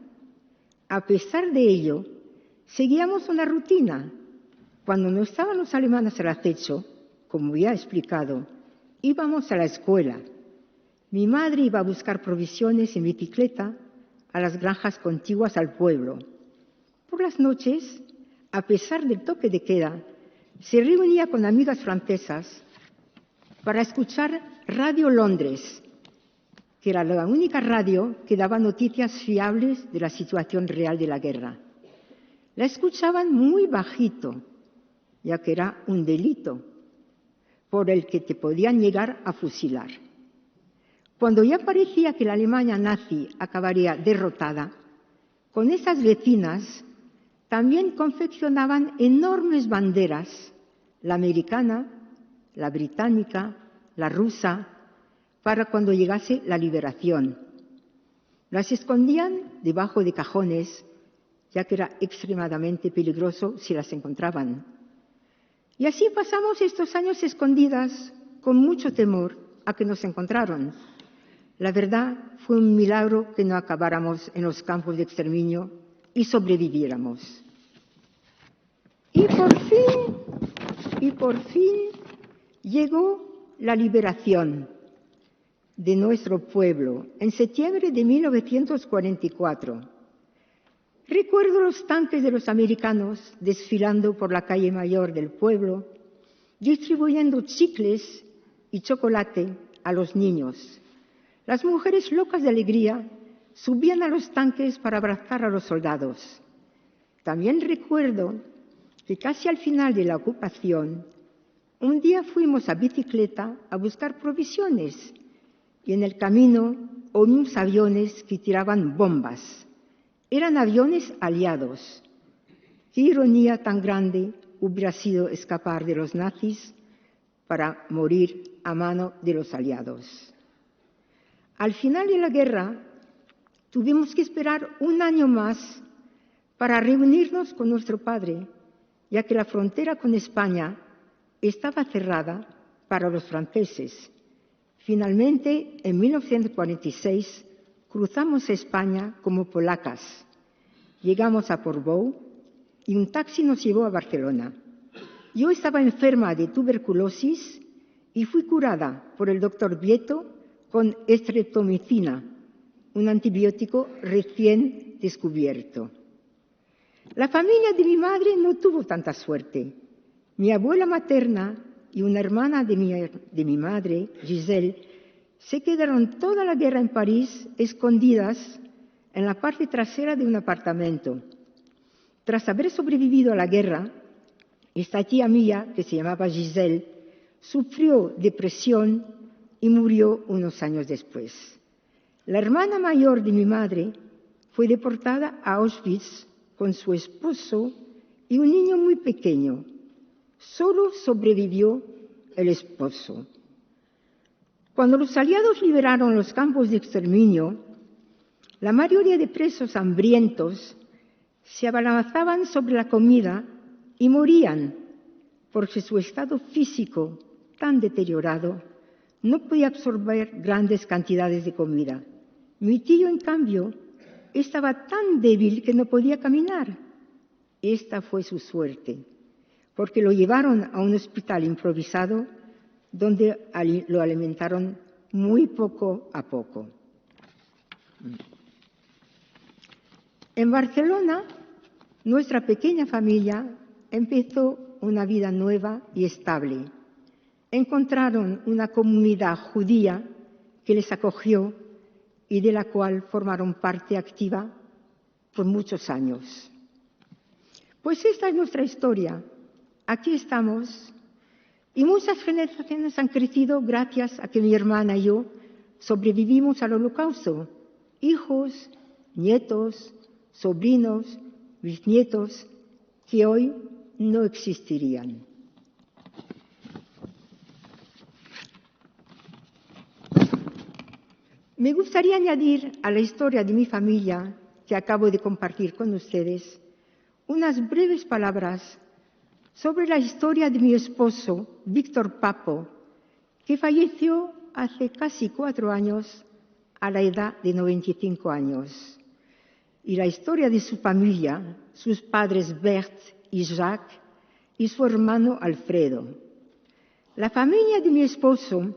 S6: A pesar de ello, seguíamos una rutina. Cuando no estaban los alemanes al acecho, como ya he explicado, íbamos a la escuela. Mi madre iba a buscar provisiones en bicicleta a las granjas contiguas al pueblo. Por las noches, a pesar del toque de queda, se reunía con amigas francesas para escuchar Radio Londres, que era la única radio que daba noticias fiables de la situación real de la guerra. La escuchaban muy bajito, ya que era un delito por el que te podían llegar a fusilar. Cuando ya parecía que la Alemania nazi acabaría derrotada, con esas vecinas también confeccionaban enormes banderas, la americana, la británica, la rusa, para cuando llegase la liberación. Las escondían debajo de cajones, ya que era extremadamente peligroso si las encontraban. Y así pasamos estos años escondidas, con mucho temor a que nos encontraran. La verdad, fue un milagro que no acabáramos en los campos de exterminio y sobreviviéramos. Y por fin llegó la liberación de nuestro pueblo en septiembre de 1944. Recuerdo los tanques de los americanos desfilando por la calle mayor del pueblo, distribuyendo chicles y chocolate a los niños. Las mujeres locas de alegría subían a los tanques para abrazar a los soldados. También recuerdo que casi al final de la ocupación, un día fuimos a bicicleta a buscar provisiones y en el camino oímos aviones que tiraban bombas. Eran aviones aliados. Qué ironía tan grande hubiera sido escapar de los nazis para morir a mano de los aliados. Al final de la guerra, tuvimos que esperar 1 año más para reunirnos con nuestro padre, ya que la frontera con España estaba cerrada para los franceses. Finalmente, en 1946, cruzamos España como polacas. Llegamos a Portbou y un taxi nos llevó a Barcelona. Yo estaba enferma de tuberculosis y fui curada por el doctor Vieto con estreptomicina, un antibiótico recién descubierto. La familia de mi madre no tuvo tanta suerte. Mi abuela materna y una hermana de mi madre, Giselle, se quedaron toda la guerra en París escondidas en la parte trasera de un apartamento. Tras haber sobrevivido a la guerra, esta tía mía, que se llamaba Giselle, sufrió depresión y murió unos años después. La hermana mayor de mi madre fue deportada a Auschwitz con su esposo y un niño muy pequeño. Solo sobrevivió el esposo. Cuando los aliados liberaron los campos de exterminio, la mayoría de presos hambrientos se abalanzaban sobre la comida y morían porque su estado físico tan deteriorado no podía absorber grandes cantidades de comida. Mi tío, en cambio, estaba tan débil que no podía caminar. Esta fue su suerte, porque lo llevaron a un hospital improvisado donde lo alimentaron muy poco a poco. En Barcelona, nuestra pequeña familia empezó una vida nueva y estable. Encontraron una comunidad judía que les acogió y de la cual formaron parte activa por muchos años. Pues esta es nuestra historia. Aquí estamos y muchas generaciones han crecido gracias a que mi hermana y yo sobrevivimos al Holocausto. Hijos, nietos, sobrinos, bisnietos, que hoy no existirían. Me gustaría añadir a la historia de mi familia, que acabo de compartir con ustedes, unas breves palabras sobre la historia de mi esposo, Víctor Papo, que falleció hace casi 4 años a la edad de 95 años. Y la historia de su familia, sus padres Bert y Jacques y su hermano Alfredo. La familia de mi esposo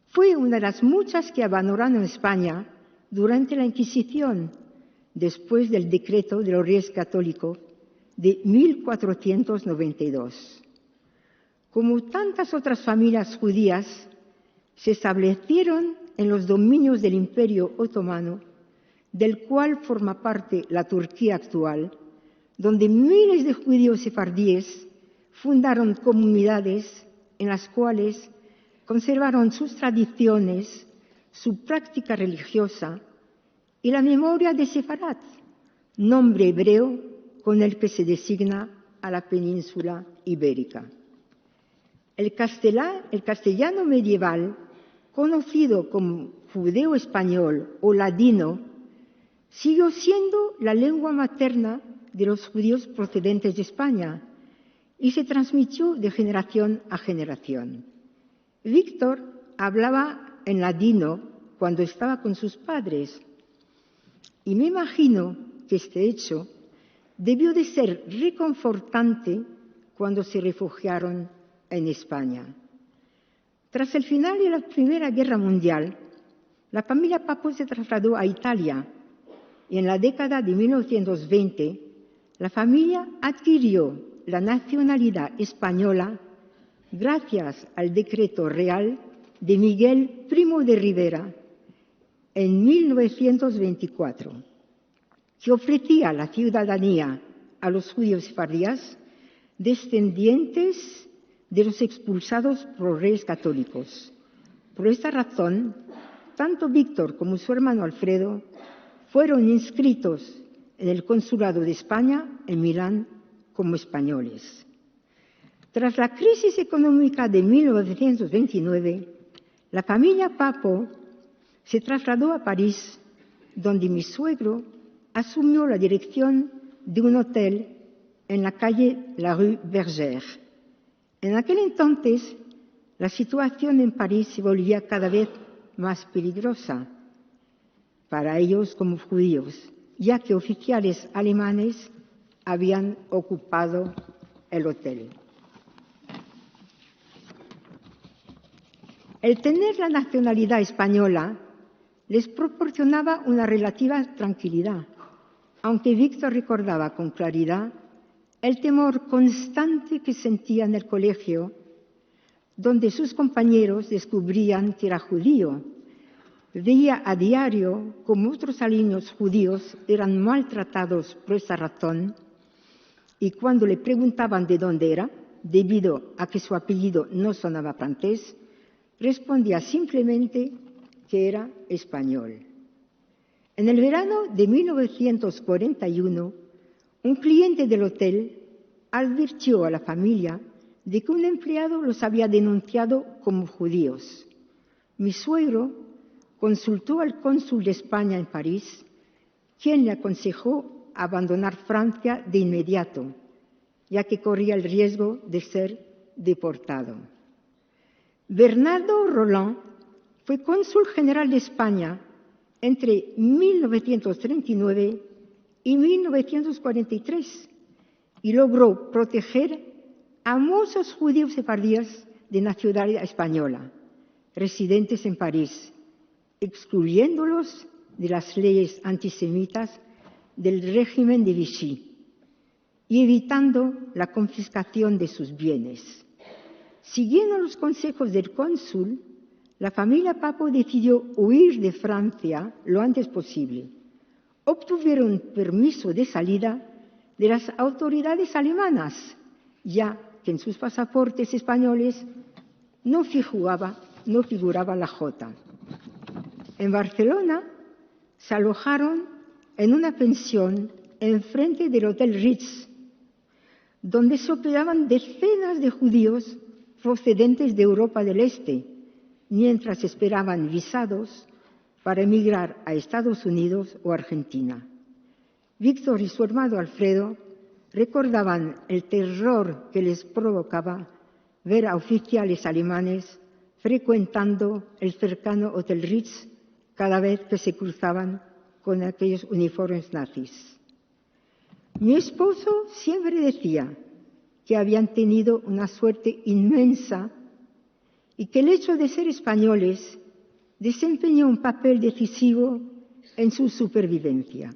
S6: fue una de las muchas que abandonaron España durante la Inquisición, después del decreto de los Reyes Católicos de 1492. Como tantas otras familias judías, se establecieron en los dominios del Imperio Otomano, del cual forma parte la Turquía actual, donde miles de judíos sefardíes fundaron comunidades en las cuales conservaron sus tradiciones, su práctica religiosa y la memoria de Sefarat, nombre hebreo con el que se designa a la península ibérica. El castellano medieval, conocido como judeo-español o ladino, siguió siendo la lengua materna de los judíos procedentes de España y se transmitió de generación a generación. Víctor hablaba en ladino cuando estaba con sus padres y me imagino que este hecho debió de ser reconfortante cuando se refugiaron en España. Tras el final de la Primera Guerra Mundial, la familia Papo se trasladó a Italia y en la década de 1920 la familia adquirió la nacionalidad española gracias al decreto real de Miguel Primo de Rivera en 1924, que ofrecía la ciudadanía a los judíos sefardíes descendientes de los expulsados por los Reyes Católicos. Por esta razón, tanto Víctor como su hermano Alfredo fueron inscritos en el Consulado de España en Milán como españoles. Tras la crisis económica de 1929, la familia Papo se trasladó a París, donde mi suegro asumió la dirección de un hotel en la calle La Rue Bergère. En aquel entonces, la situación en París se volvía cada vez más peligrosa para ellos como judíos, ya que oficiales alemanes habían ocupado el hotel. El tener la nacionalidad española les proporcionaba una relativa tranquilidad, aunque Víctor recordaba con claridad el temor constante que sentía en el colegio donde sus compañeros descubrían que era judío. Veía a diario cómo otros alumnos judíos eran maltratados por esa razón, y cuando le preguntaban de dónde era, debido a que su apellido no sonaba francés, respondía simplemente que era español. En el verano de 1941, un cliente del hotel advirtió a la familia de que un empleado los había denunciado como judíos. Mi suegro consultó al cónsul de España en París, quien le aconsejó abandonar Francia de inmediato, ya que corría el riesgo de ser deportado. Bernardo Roland fue cónsul general de España entre 1939 y 1943 y logró proteger a muchos judíos sefardíes de nacionalidad española, residentes en París, excluyéndolos de las leyes antisemitas del régimen de Vichy y evitando la confiscación de sus bienes. Siguiendo los consejos del cónsul, la familia Papo decidió huir de Francia lo antes posible. Obtuvieron permiso de salida de las autoridades alemanas, ya que en sus pasaportes españoles no figuraba la J. En Barcelona se alojaron en una pensión enfrente del Hotel Ritz, donde se hospedaban decenas de judíos procedentes de Europa del Este, mientras esperaban visados para emigrar a Estados Unidos o Argentina. Víctor y su hermano Alfredo recordaban el terror que les provocaba ver a oficiales alemanes frecuentando el cercano Hotel Ritz cada vez que se cruzaban con aquellos uniformes nazis. Mi esposo siempre decía que habían tenido una suerte inmensa y que el hecho de ser españoles desempeñó un papel decisivo en su supervivencia.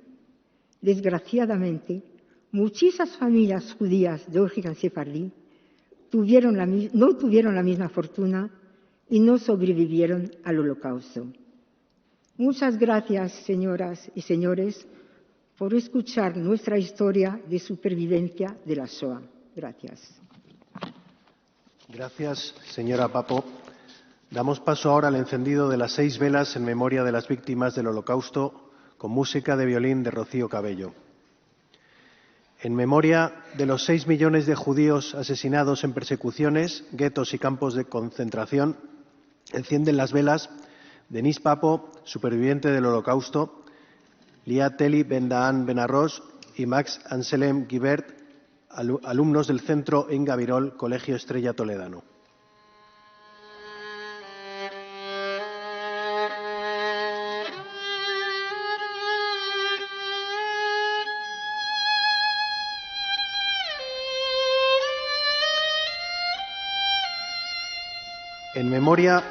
S6: Desgraciadamente, muchísimas familias judías de origen sefardí no tuvieron la misma fortuna y no sobrevivieron al Holocausto. Muchas gracias, señoras y señores, por escuchar nuestra historia de supervivencia de la Shoah. Gracias.
S2: Gracias, señora Papo. Damos paso ahora al encendido de las 6 velas en memoria de las víctimas del Holocausto, con música de violín de Rocío Cabello. En memoria de los 6 millones de judíos asesinados en persecuciones, guetos y campos de concentración, encienden las velas Denis Papo, superviviente del Holocausto, Liat Teli Ben Daan Ben Arrosh y Max Anselm Guibert, alumnos del Centro en Gavirol, Colegio Estrella Toledano. En memoria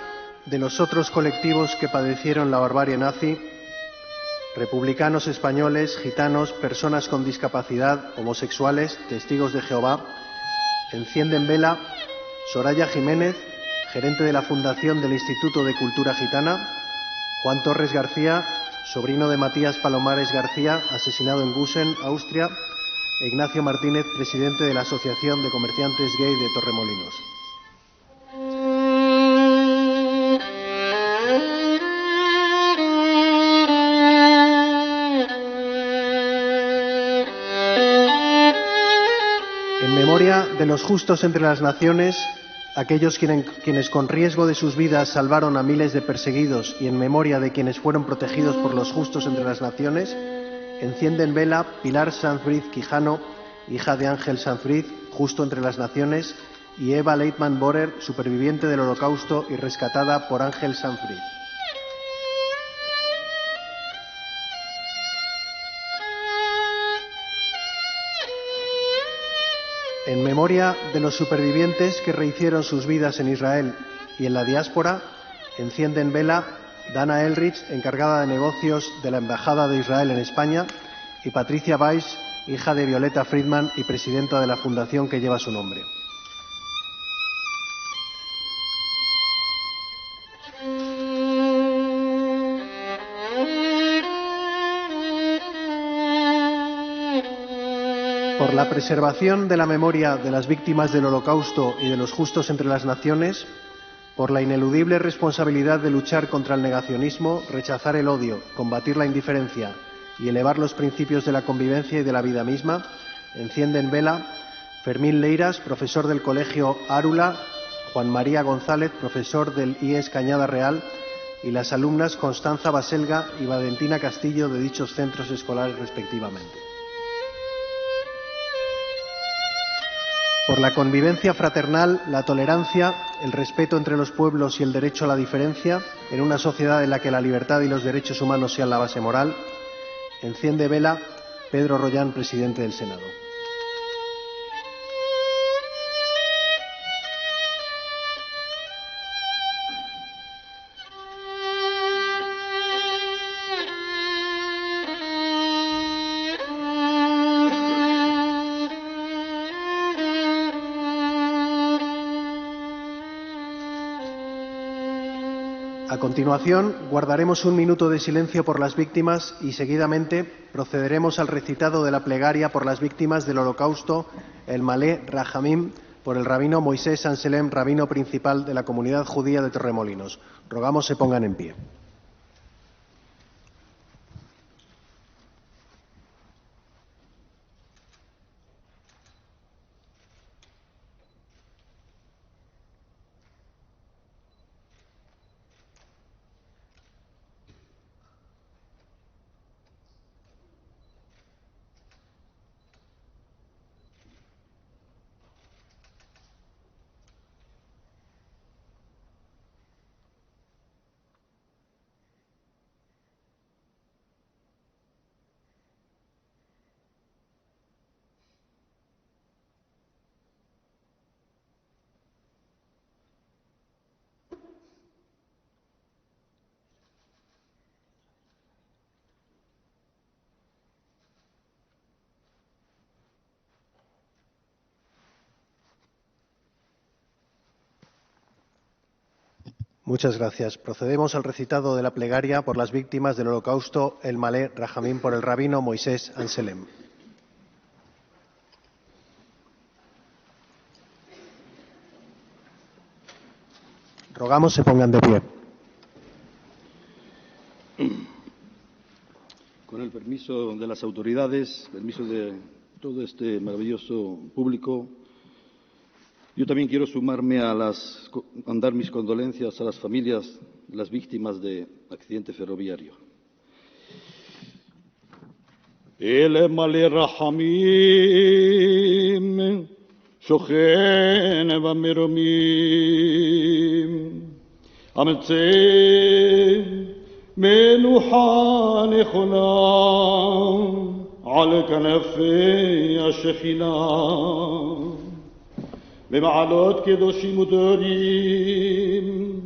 S2: de los otros colectivos que padecieron la barbarie nazi, republicanos españoles, gitanos, personas con discapacidad, homosexuales, testigos de Jehová, encienden vela Soraya Jiménez, gerente de la Fundación del Instituto de Cultura Gitana, Juan Torres García, sobrino de Matías Palomares García, asesinado en Gusen, Austria, e Ignacio Martínez, presidente de la Asociación de Comerciantes Gay de Torremolinos. En memoria de los justos entre las naciones, aquellos quienes con riesgo de sus vidas salvaron a miles de perseguidos, y en memoria de quienes fueron protegidos por los justos entre las naciones, encienden vela Pilar Sanfriz Quijano, hija de Ángel Sanfriz, justo entre las naciones, y Eva Leitman Borer, superviviente del Holocausto y rescatada por Ángel Sanfriz. En memoria de los supervivientes que rehicieron sus vidas en Israel y en la diáspora, encienden vela Dana Elrich, encargada de negocios de la Embajada de Israel en España, y Patricia Weiss, hija de Violeta Friedman y presidenta de la fundación que lleva su nombre. por la preservación de la memoria de las víctimas del Holocausto y de los justos entre las naciones, por la ineludible responsabilidad de luchar contra el negacionismo, rechazar el odio, combatir la indiferencia y elevar los principios de la convivencia y de la vida misma, encienden vela Fermín Leiras, profesor del Colegio Árula, Juan María González, profesor del IES Cañada Real, y las alumnas Constanza Baselga y Valentina Castillo de dichos centros escolares respectivamente. Por la convivencia fraternal, la tolerancia, el respeto entre los pueblos y el derecho a la diferencia, en una sociedad en la que la libertad y los derechos humanos sean la base moral, enciende vela Pedro Rollán, presidente del Senado. A continuación, guardaremos un minuto de silencio por las víctimas y, seguidamente, procederemos al recitado de la plegaria por las víctimas del Holocausto, el Malé Rahamim, por el rabino Moisés Anselem, rabino principal de la comunidad judía de Torremolinos. Rogamos se pongan en pie. Muchas gracias. Procedemos al recitado de la plegaria por las víctimas del Holocausto, el Malé Rahamim, por el rabino Moisés Anselem. Rogamos se pongan de pie.
S7: Con el permiso de las autoridades, permiso de todo este maravilloso público, yo también quiero sumarme a dar mis condolencias a las familias de las víctimas de accidente ferroviario. El Malé Rahamim, Shochen Vameromim, Ametze Menuha Nechona, Al Kanafei Ashechina. במעלות קדושים ודורים,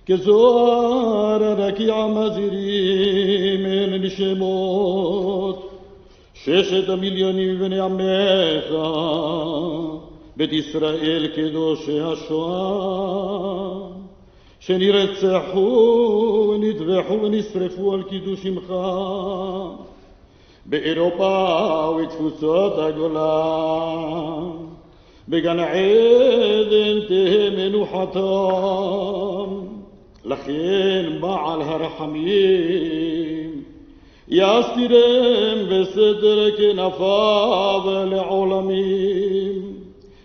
S7: כזוהר הרקיע מזהירים אל נשמות 6 מיליונים בני עמך, בית ישראל קדושי השואה, שנרצחו ונטבחו ונשרפו על קידוש שמך, באירופה ובתפוצות הגולה. בגן עדן תהא מנוחתם, לכן בעל הרחמים יסתירם בסתר כנפיו לעולמים,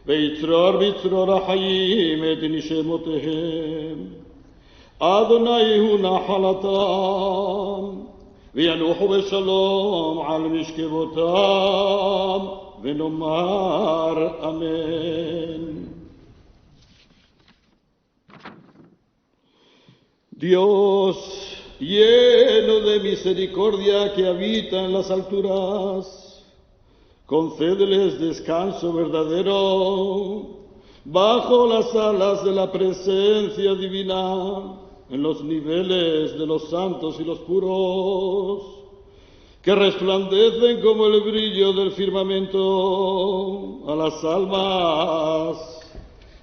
S7: ויצרור בצרור החיים את נשמותיהם. אדוני הוא נחלתם, וינוחו בשלום על משכבותם, ונאמר amén. Dios, lleno de misericordia que habita en las alturas, concédeles descanso verdadero bajo las alas de la presencia divina en los niveles de los santos y los puros, que resplandecen como el brillo del firmamento a las almas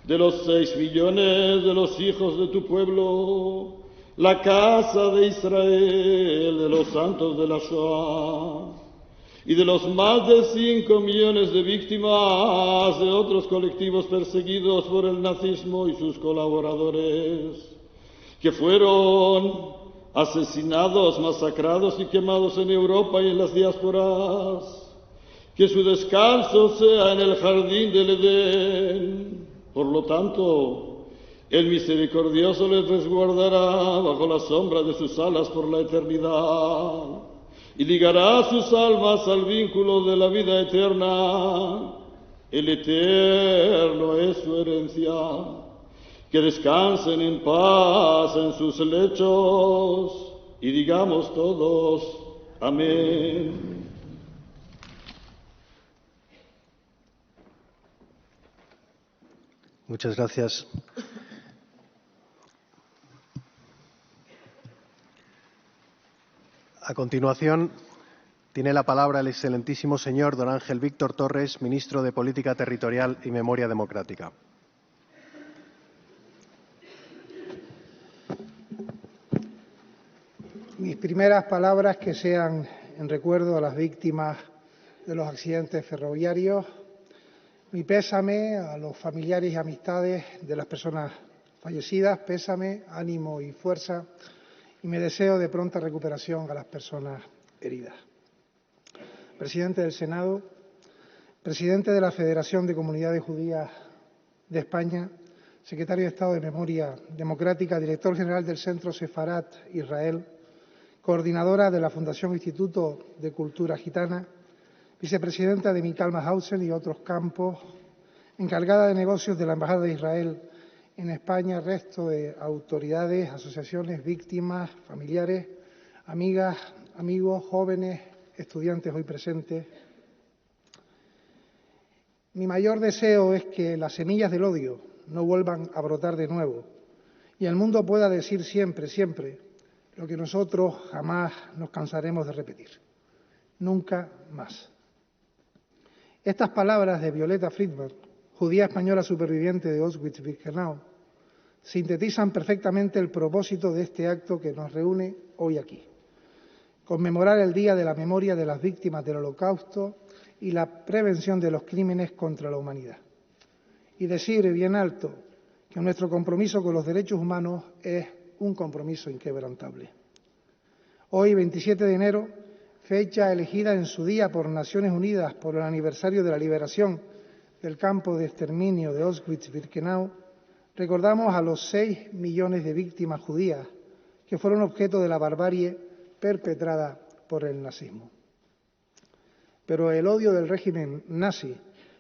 S7: de los 6 millones de los hijos de tu pueblo, la casa de Israel, de los santos de la Shoah, y de los más de 5 millones de víctimas de otros colectivos perseguidos por el nazismo y sus colaboradores, que fueron asesinados, masacrados y quemados en Europa y en las diásporas. Que su descanso sea en el jardín del Edén. Por lo tanto, el misericordioso les resguardará bajo la sombra de sus alas por la eternidad y ligará sus almas al vínculo de la vida eterna. El eterno es su herencia. Que descansen en paz en sus lechos y digamos todos, amén.
S2: Muchas gracias. A continuación, tiene la palabra el excelentísimo señor don Ángel Víctor Torres, ministro de Política Territorial y Memoria Democrática.
S8: Mis primeras palabras que sean en recuerdo a las víctimas de los accidentes ferroviarios. Mi pésame a los familiares y amistades de las personas fallecidas, pésame, ánimo y fuerza, y me deseo de pronta recuperación a las personas heridas. Presidente del Senado, presidente de la Federación de Comunidades Judías de España, secretario de Estado de Memoria Democrática, director general del Centro Sefarat Israel, coordinadora de la Fundación Instituto de Cultura Gitana, vicepresidenta de Mical Mahausen y otros campos, encargada de negocios de la Embajada de Israel en España, resto de autoridades, asociaciones, víctimas, familiares, amigas, amigos, jóvenes, estudiantes hoy presentes. Mi mayor deseo es que las semillas del odio no vuelvan a brotar de nuevo y el mundo pueda decir siempre, siempre, lo que nosotros jamás nos cansaremos de repetir. Nunca más. Estas palabras de Violeta Friedman, judía española superviviente de Auschwitz-Birkenau, sintetizan perfectamente el propósito de este acto que nos reúne hoy aquí. Conmemorar el Día de la Memoria de las Víctimas del Holocausto y la prevención de los crímenes contra la humanidad. Y decir bien alto que nuestro compromiso con los derechos humanos es un compromiso inquebrantable. Hoy, 27 de enero, fecha elegida en su día por Naciones Unidas por el aniversario de la liberación del campo de exterminio de Auschwitz-Birkenau, recordamos a los 6 millones de víctimas judías que fueron objeto de la barbarie perpetrada por el nazismo. Pero el odio del régimen nazi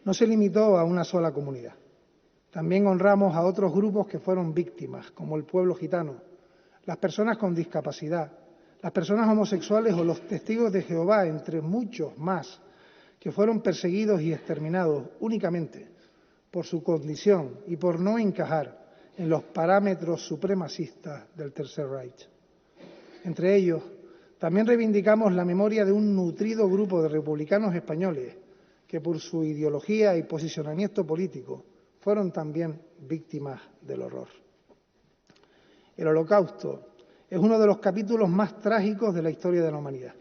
S8: no se limitó a una sola comunidad. También honramos a otros grupos que fueron víctimas, como el pueblo gitano, las personas con discapacidad, las personas homosexuales o los testigos de Jehová, entre muchos más, que fueron perseguidos y exterminados únicamente por su condición y por no encajar en los parámetros supremacistas del Tercer Reich. Entre ellos, también reivindicamos la memoria de un nutrido grupo de republicanos españoles que por su ideología y posicionamiento político fueron también víctimas del horror. El Holocausto es uno de los capítulos más trágicos de la historia de la humanidad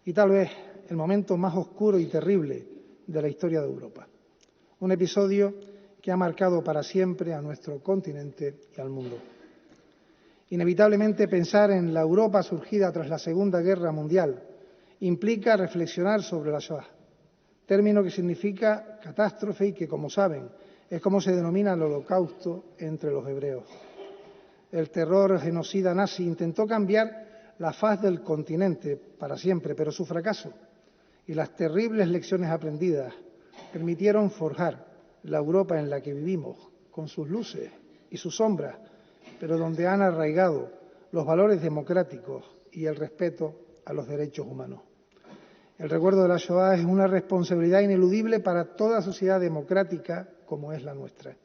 S8: y tal vez el momento más oscuro y terrible de la historia de Europa. Un episodio que ha marcado para siempre a nuestro continente y al mundo. Inevitablemente pensar en la Europa surgida tras la Segunda Guerra Mundial implica reflexionar sobre la Shoah, término que significa catástrofe y que, como saben, es como se denomina el Holocausto entre los hebreos. El terror genocida nazi intentó cambiar la faz del continente para siempre, pero su fracaso y las terribles lecciones aprendidas permitieron forjar la Europa en la que vivimos, con sus luces y sus sombras, pero donde han arraigado los valores democráticos y el respeto a los derechos humanos. El recuerdo de la Shoah es una responsabilidad ineludible para toda sociedad democrática como es la nuestra.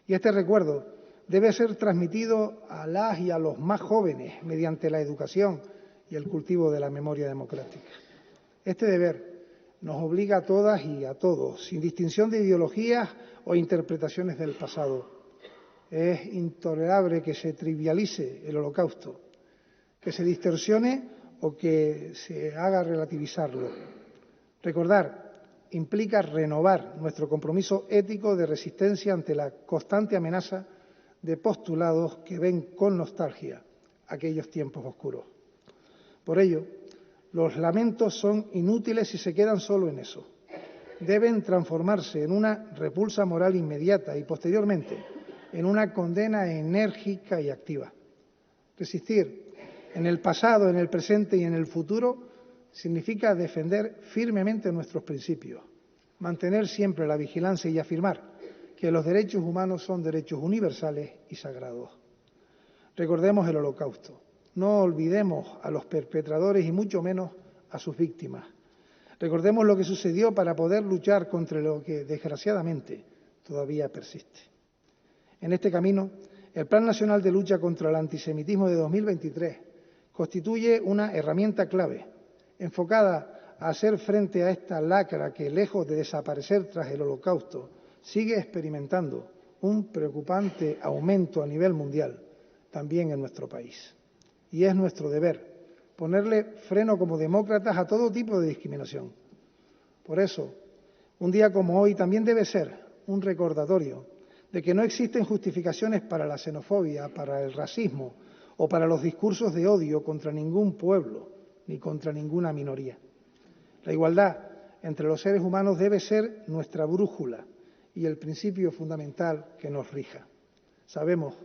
S8: Y este recuerdo debe ser transmitido a las y a los más jóvenes mediante la educación y el cultivo de la memoria democrática. Este deber nos obliga a todas y a todos, sin distinción de ideologías o interpretaciones del pasado. Es intolerable que se trivialice el Holocausto, que se distorsione o que se haga relativizarlo. Recordar implica renovar nuestro compromiso ético de resistencia ante la constante amenaza de postulados que ven con nostalgia aquellos tiempos oscuros. Por ello, los lamentos son inútiles si se quedan solo en eso. Deben transformarse en una repulsa moral inmediata y, posteriormente, en una condena enérgica y activa. Resistir en el pasado, en el presente y en el futuro significa defender firmemente nuestros principios, mantener siempre la vigilancia y afirmar que los derechos humanos son derechos universales y sagrados. Recordemos el Holocausto. No olvidemos a los perpetradores y mucho menos a sus víctimas. Recordemos lo que sucedió para poder luchar contra lo que, desgraciadamente, todavía persiste. En este camino, el Plan Nacional de Lucha contra el Antisemitismo de 2023 constituye una herramienta clave, enfocada a hacer frente a esta lacra que, lejos de desaparecer tras el Holocausto, sigue experimentando un preocupante aumento a nivel mundial, también en nuestro país. Y es nuestro deber ponerle freno como demócratas a todo tipo de discriminación. Por eso, un día como hoy también debe ser un recordatorio de que no existen justificaciones para la xenofobia, para el racismo o para los discursos de odio contra ningún pueblo ni contra ninguna minoría. La igualdad entre los seres humanos debe ser nuestra brújula y el principio fundamental que nos rija. Sabemos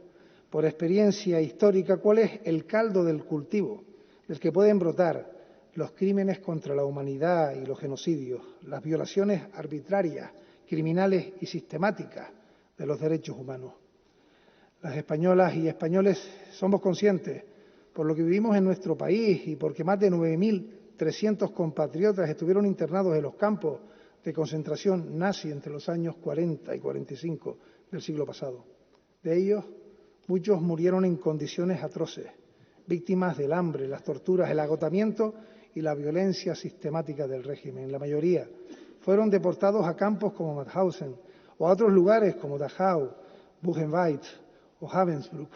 S8: por experiencia histórica cuál es el caldo del cultivo del que pueden brotar los crímenes contra la humanidad y los genocidios, las violaciones arbitrarias, criminales y sistemáticas de los derechos humanos. Las españolas y españoles somos conscientes, por lo que vivimos en nuestro país y porque más de 9.300 compatriotas estuvieron internados en los campos de concentración nazi entre los años 40 y 45 del siglo pasado. De ellos, muchos murieron en condiciones atroces, víctimas del hambre, las torturas, el agotamiento y la violencia sistemática del régimen. La mayoría fueron deportados a campos como Mauthausen o a otros lugares como Dachau, Buchenwald o Ravensbrück.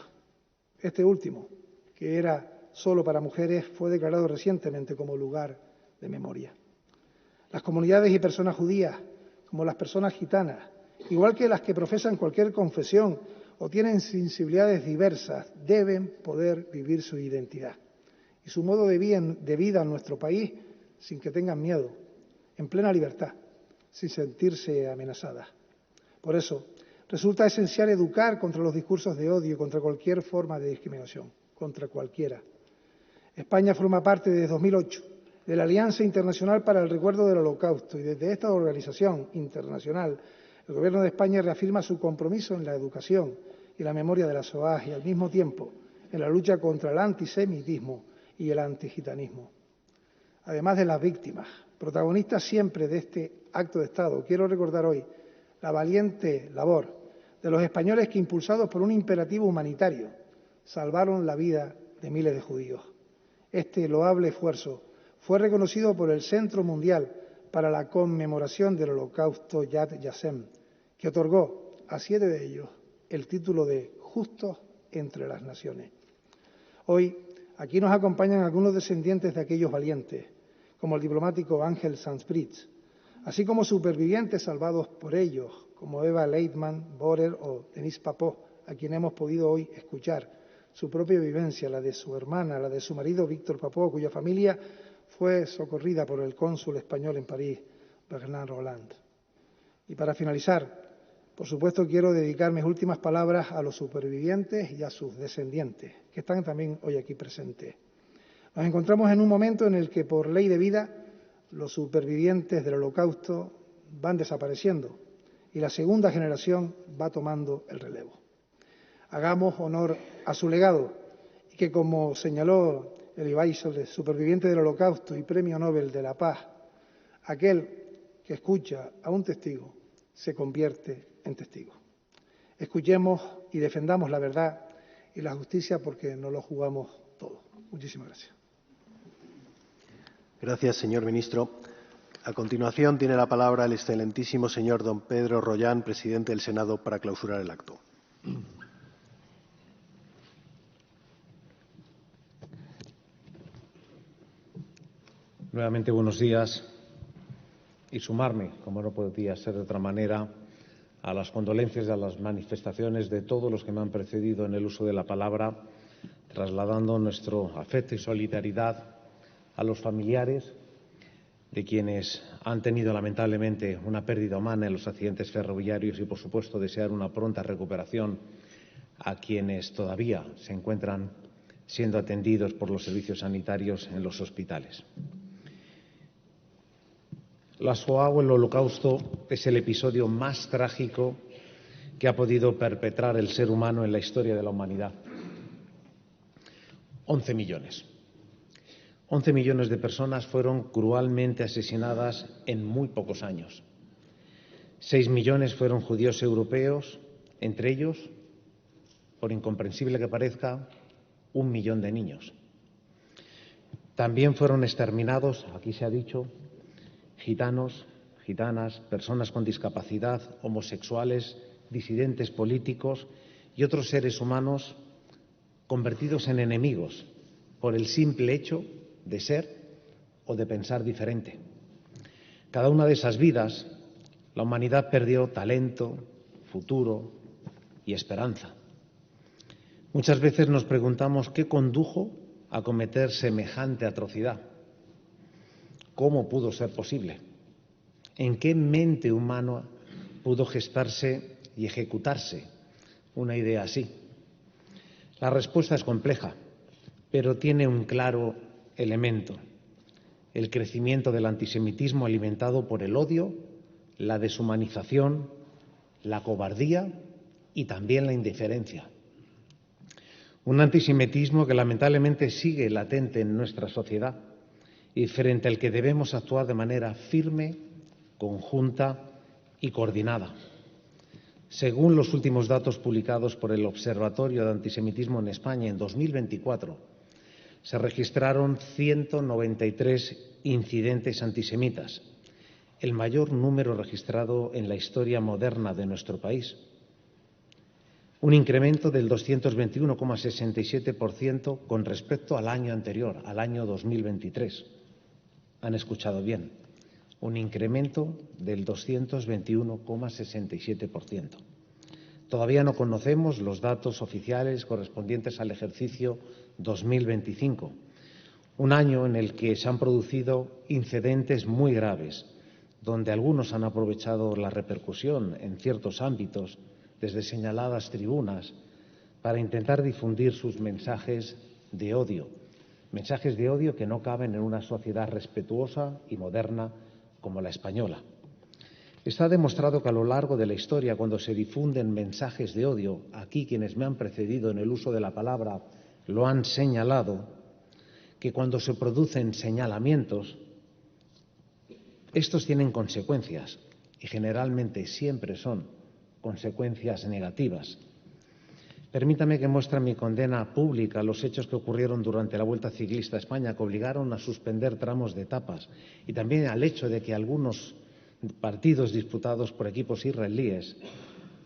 S8: Este último, que era solo para mujeres, fue declarado recientemente como lugar de memoria. Las comunidades y personas judías, como las personas gitanas, igual que las que profesan cualquier confesión o tienen sensibilidades diversas, deben poder vivir su identidad y su modo de vida en nuestro país sin que tengan miedo, en plena libertad, sin sentirse amenazadas. Por eso, resulta esencial educar contra los discursos de odio y contra cualquier forma de discriminación, contra cualquiera. España forma parte desde 2008 de la Alianza Internacional para el Recuerdo del Holocausto y desde esta organización internacional el Gobierno de España reafirma su compromiso en la educación y la memoria de la Shoah y, al mismo tiempo, en la lucha contra el antisemitismo y el antigitanismo. Además de las víctimas, protagonistas siempre de este acto de Estado, quiero recordar hoy la valiente labor de los españoles que, impulsados por un imperativo humanitario, salvaron la vida de miles de judíos. Este loable esfuerzo fue reconocido por el Centro Mundial para la Conmemoración del Holocausto Yad Vashem, que otorgó a 7 de ellos el título de Justos entre las Naciones. Hoy, aquí nos acompañan algunos descendientes de aquellos valientes, como el diplomático Ángel Sanz-Briz, así como supervivientes salvados por ellos, como Eva Leitman, Borer o Denise Papot, a quien hemos podido hoy escuchar su propia vivencia, la de su hermana, la de su marido Víctor Papot, cuya familia fue socorrida por el cónsul español en París, Bernard Roland. Y para finalizar, por supuesto, quiero dedicar mis últimas palabras a los supervivientes y a sus descendientes, que están también hoy aquí presentes. Nos encontramos en un momento en el que, por ley de vida, los supervivientes del Holocausto van desapareciendo y la segunda generación va tomando el relevo. Hagamos honor a su legado y que, como señaló Elie Wiesel, superviviente del Holocausto y Premio Nobel de la Paz, aquel que escucha a un testigo se convierte en testigo. Escuchemos y defendamos la verdad y la justicia porque nos lo jugamos todo. Muchísimas gracias.
S2: Gracias, señor ministro. A continuación tiene la palabra el excelentísimo señor don Pedro Rollán, presidente del Senado, para clausurar el acto.
S1: Nuevamente, buenos días. y sumarme, como no podía ser de otra manera, a las condolencias y a las manifestaciones de todos los que me han precedido en el uso de la palabra, trasladando nuestro afecto y solidaridad a los familiares de quienes han tenido lamentablemente una pérdida humana en los accidentes ferroviarios y, por supuesto, desear una pronta recuperación a quienes todavía se encuentran siendo atendidos por los servicios sanitarios en los hospitales. La Shoah o el Holocausto es el episodio más trágico que ha podido perpetrar el ser humano en la historia de la humanidad. 11 millones. 11 millones de personas fueron cruelmente asesinadas en muy pocos años. 6 millones fueron judíos europeos, entre ellos, por incomprensible que parezca, 1 millón de niños. También fueron exterminados, aquí se ha dicho, gitanos, gitanas, personas con discapacidad, homosexuales, disidentes políticos y otros seres humanos convertidos en enemigos por el simple hecho de ser o de pensar diferente. Cada una de esas vidas, la humanidad perdió talento, futuro y esperanza. Muchas veces nos preguntamos qué condujo a cometer semejante atrocidad. ¿Cómo pudo ser posible? ¿En qué mente humana pudo gestarse y ejecutarse una idea así? La respuesta es compleja, pero tiene un claro elemento: el crecimiento del antisemitismo alimentado por el odio, la deshumanización, la cobardía y también la indiferencia. Un antisemitismo que lamentablemente sigue latente en nuestra sociedad y frente al que debemos actuar de manera firme, conjunta y coordinada. Según los últimos datos publicados por el Observatorio de Antisemitismo en España en 2024, se registraron 193 incidentes antisemitas, el mayor número registrado en la historia moderna de nuestro país. Un incremento del 221,67% con respecto al año anterior, al año 2023. Han escuchado bien, un incremento del 221,67%. Todavía no conocemos los datos oficiales correspondientes al ejercicio 2025, un año en el que se han producido incidentes muy graves, donde algunos han aprovechado la repercusión en ciertos ámbitos desde señaladas tribunas para intentar difundir sus mensajes de odio que no caben en una sociedad respetuosa y moderna como la española. Está demostrado que a lo largo de la historia, cuando se difunden mensajes de odio, aquí quienes me han precedido en el uso de la palabra lo han señalado, que cuando se producen señalamientos, estos tienen consecuencias y generalmente siempre son consecuencias negativas. Permítame que muestre mi condena pública a los hechos que ocurrieron durante la Vuelta Ciclista a España, que obligaron a suspender tramos de etapas, y también al hecho de que algunos partidos disputados por equipos israelíes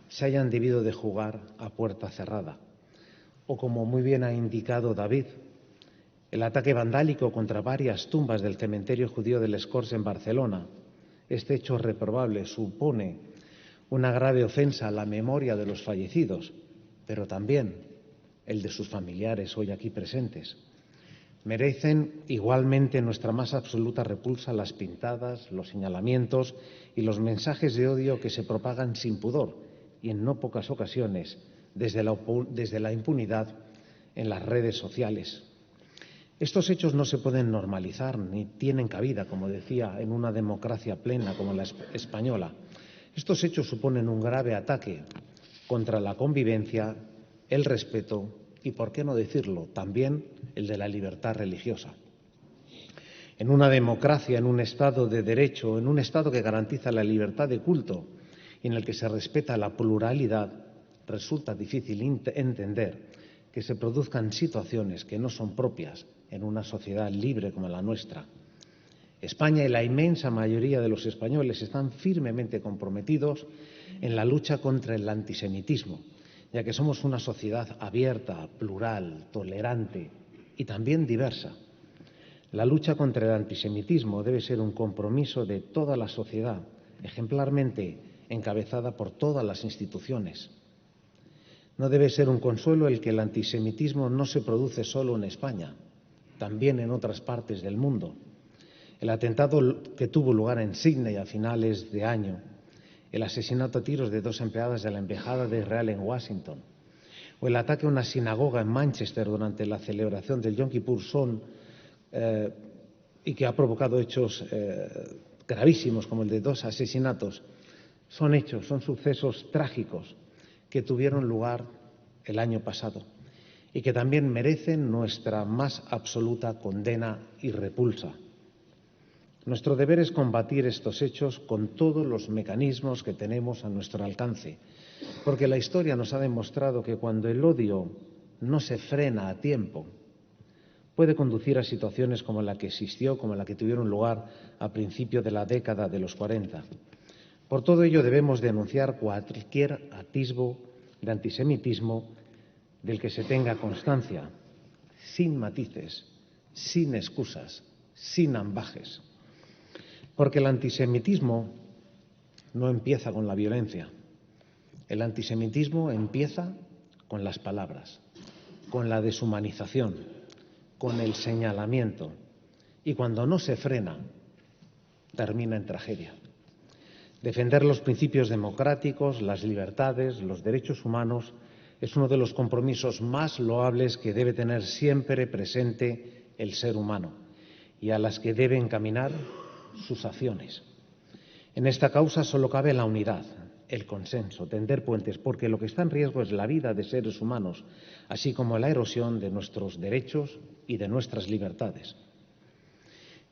S1: se hayan debido de jugar a puerta cerrada. O, como muy bien ha indicado David, el ataque vandálico contra varias tumbas del cementerio judío de Les Corts en Barcelona. Este hecho reprobable supone una grave ofensa a la memoria de los fallecidos, pero también el de sus familiares hoy aquí presentes. Merecen igualmente nuestra más absoluta repulsa las pintadas, los señalamientos y los mensajes de odio que se propagan sin pudor y en no pocas ocasiones desde la impunidad en las redes sociales. Estos hechos no se pueden normalizar ni tienen cabida, como decía, en una democracia plena como la española. Estos hechos suponen un grave ataque contra la convivencia, el respeto y, por qué no decirlo, también el de la libertad religiosa. En una democracia, en un Estado de derecho, en un Estado que garantiza la libertad de culto y en el que se respeta la pluralidad, resulta difícil entender que se produzcan situaciones que no son propias en una sociedad libre como la nuestra. España y la inmensa mayoría de los españoles están firmemente comprometidos en la lucha contra el antisemitismo, ya que somos una sociedad abierta, plural, tolerante y también diversa. La lucha contra el antisemitismo debe ser un compromiso de toda la sociedad, ejemplarmente encabezada por todas las instituciones. No debe ser un consuelo el que el antisemitismo no se produce solo en España, también en otras partes del mundo. El atentado que tuvo lugar en Sídney a finales de año, el asesinato a tiros de 2 empleadas de la Embajada de Israel en Washington, o el ataque a una sinagoga en Manchester durante la celebración del Yom Kippur y que ha provocado hechos gravísimos como el de 2 asesinatos, son sucesos trágicos que tuvieron lugar el año pasado y que también merecen nuestra más absoluta condena y repulsa. Nuestro deber es combatir estos hechos con todos los mecanismos que tenemos a nuestro alcance, porque la historia nos ha demostrado que cuando el odio no se frena a tiempo, puede conducir a situaciones como la que existió, como la que tuvieron lugar a principios de la década de los 40. Por todo ello debemos denunciar cualquier atisbo de antisemitismo del que se tenga constancia, sin matices, sin excusas, sin ambajes. Porque el antisemitismo no empieza con la violencia. El antisemitismo empieza con las palabras, con la deshumanización, con el señalamiento. Y cuando no se frena, termina en tragedia. Defender los principios democráticos, las libertades, los derechos humanos es uno de los compromisos más loables que debe tener siempre presente el ser humano y a las que debe encaminar sus acciones. En esta causa solo cabe la unidad, el consenso, tender puentes, porque lo que está en riesgo es la vida de seres humanos, así como la erosión de nuestros derechos y de nuestras libertades.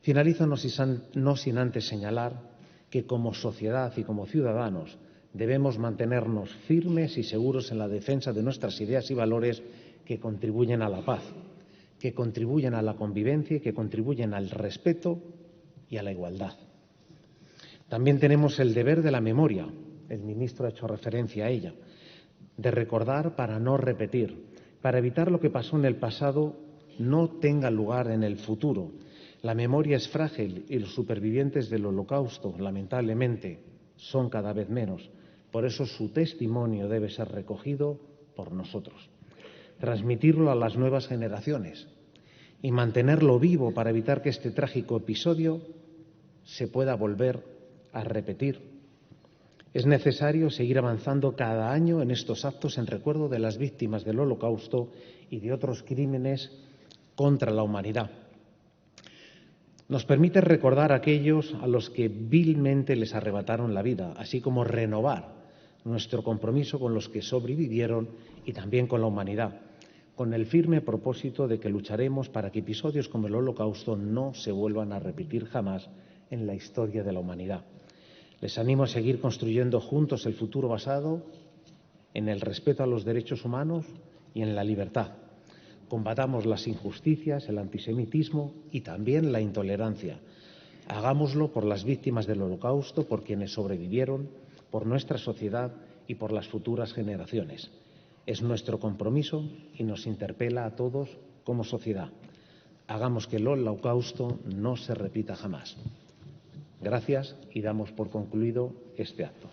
S1: Finalizo no sin antes señalar que como sociedad y como ciudadanos debemos mantenernos firmes y seguros en la defensa de nuestras ideas y valores que contribuyen a la paz, que contribuyen a la convivencia y que contribuyen al respeto y a la igualdad. También tenemos el deber de la memoria, el ministro ha hecho referencia a ella, de recordar para no repetir, para evitar lo que pasó en el pasado no tenga lugar en el futuro. La memoria es frágil y los supervivientes del Holocausto, lamentablemente, son cada vez menos. Por eso su testimonio debe ser recogido por nosotros. Transmitirlo a las nuevas generaciones y mantenerlo vivo para evitar que este trágico episodio se pueda volver a repetir. Es necesario seguir avanzando cada año en estos actos en recuerdo de las víctimas del Holocausto y de otros crímenes contra la humanidad. Nos permite recordar a aquellos a los que vilmente les arrebataron la vida, así como renovar nuestro compromiso con los que sobrevivieron y también con la humanidad, con el firme propósito de que lucharemos para que episodios como el Holocausto no se vuelvan a repetir jamás en la historia de la humanidad. Les animo a seguir construyendo juntos el futuro basado en el respeto a los derechos humanos y en la libertad. Combatamos las injusticias, el antisemitismo y también la intolerancia. Hagámoslo por las víctimas del Holocausto, por quienes sobrevivieron, por nuestra sociedad y por las futuras generaciones. Es nuestro compromiso y nos interpela a todos como sociedad. Hagamos que el Holocausto no se repita jamás. Gracias y damos por concluido este acto.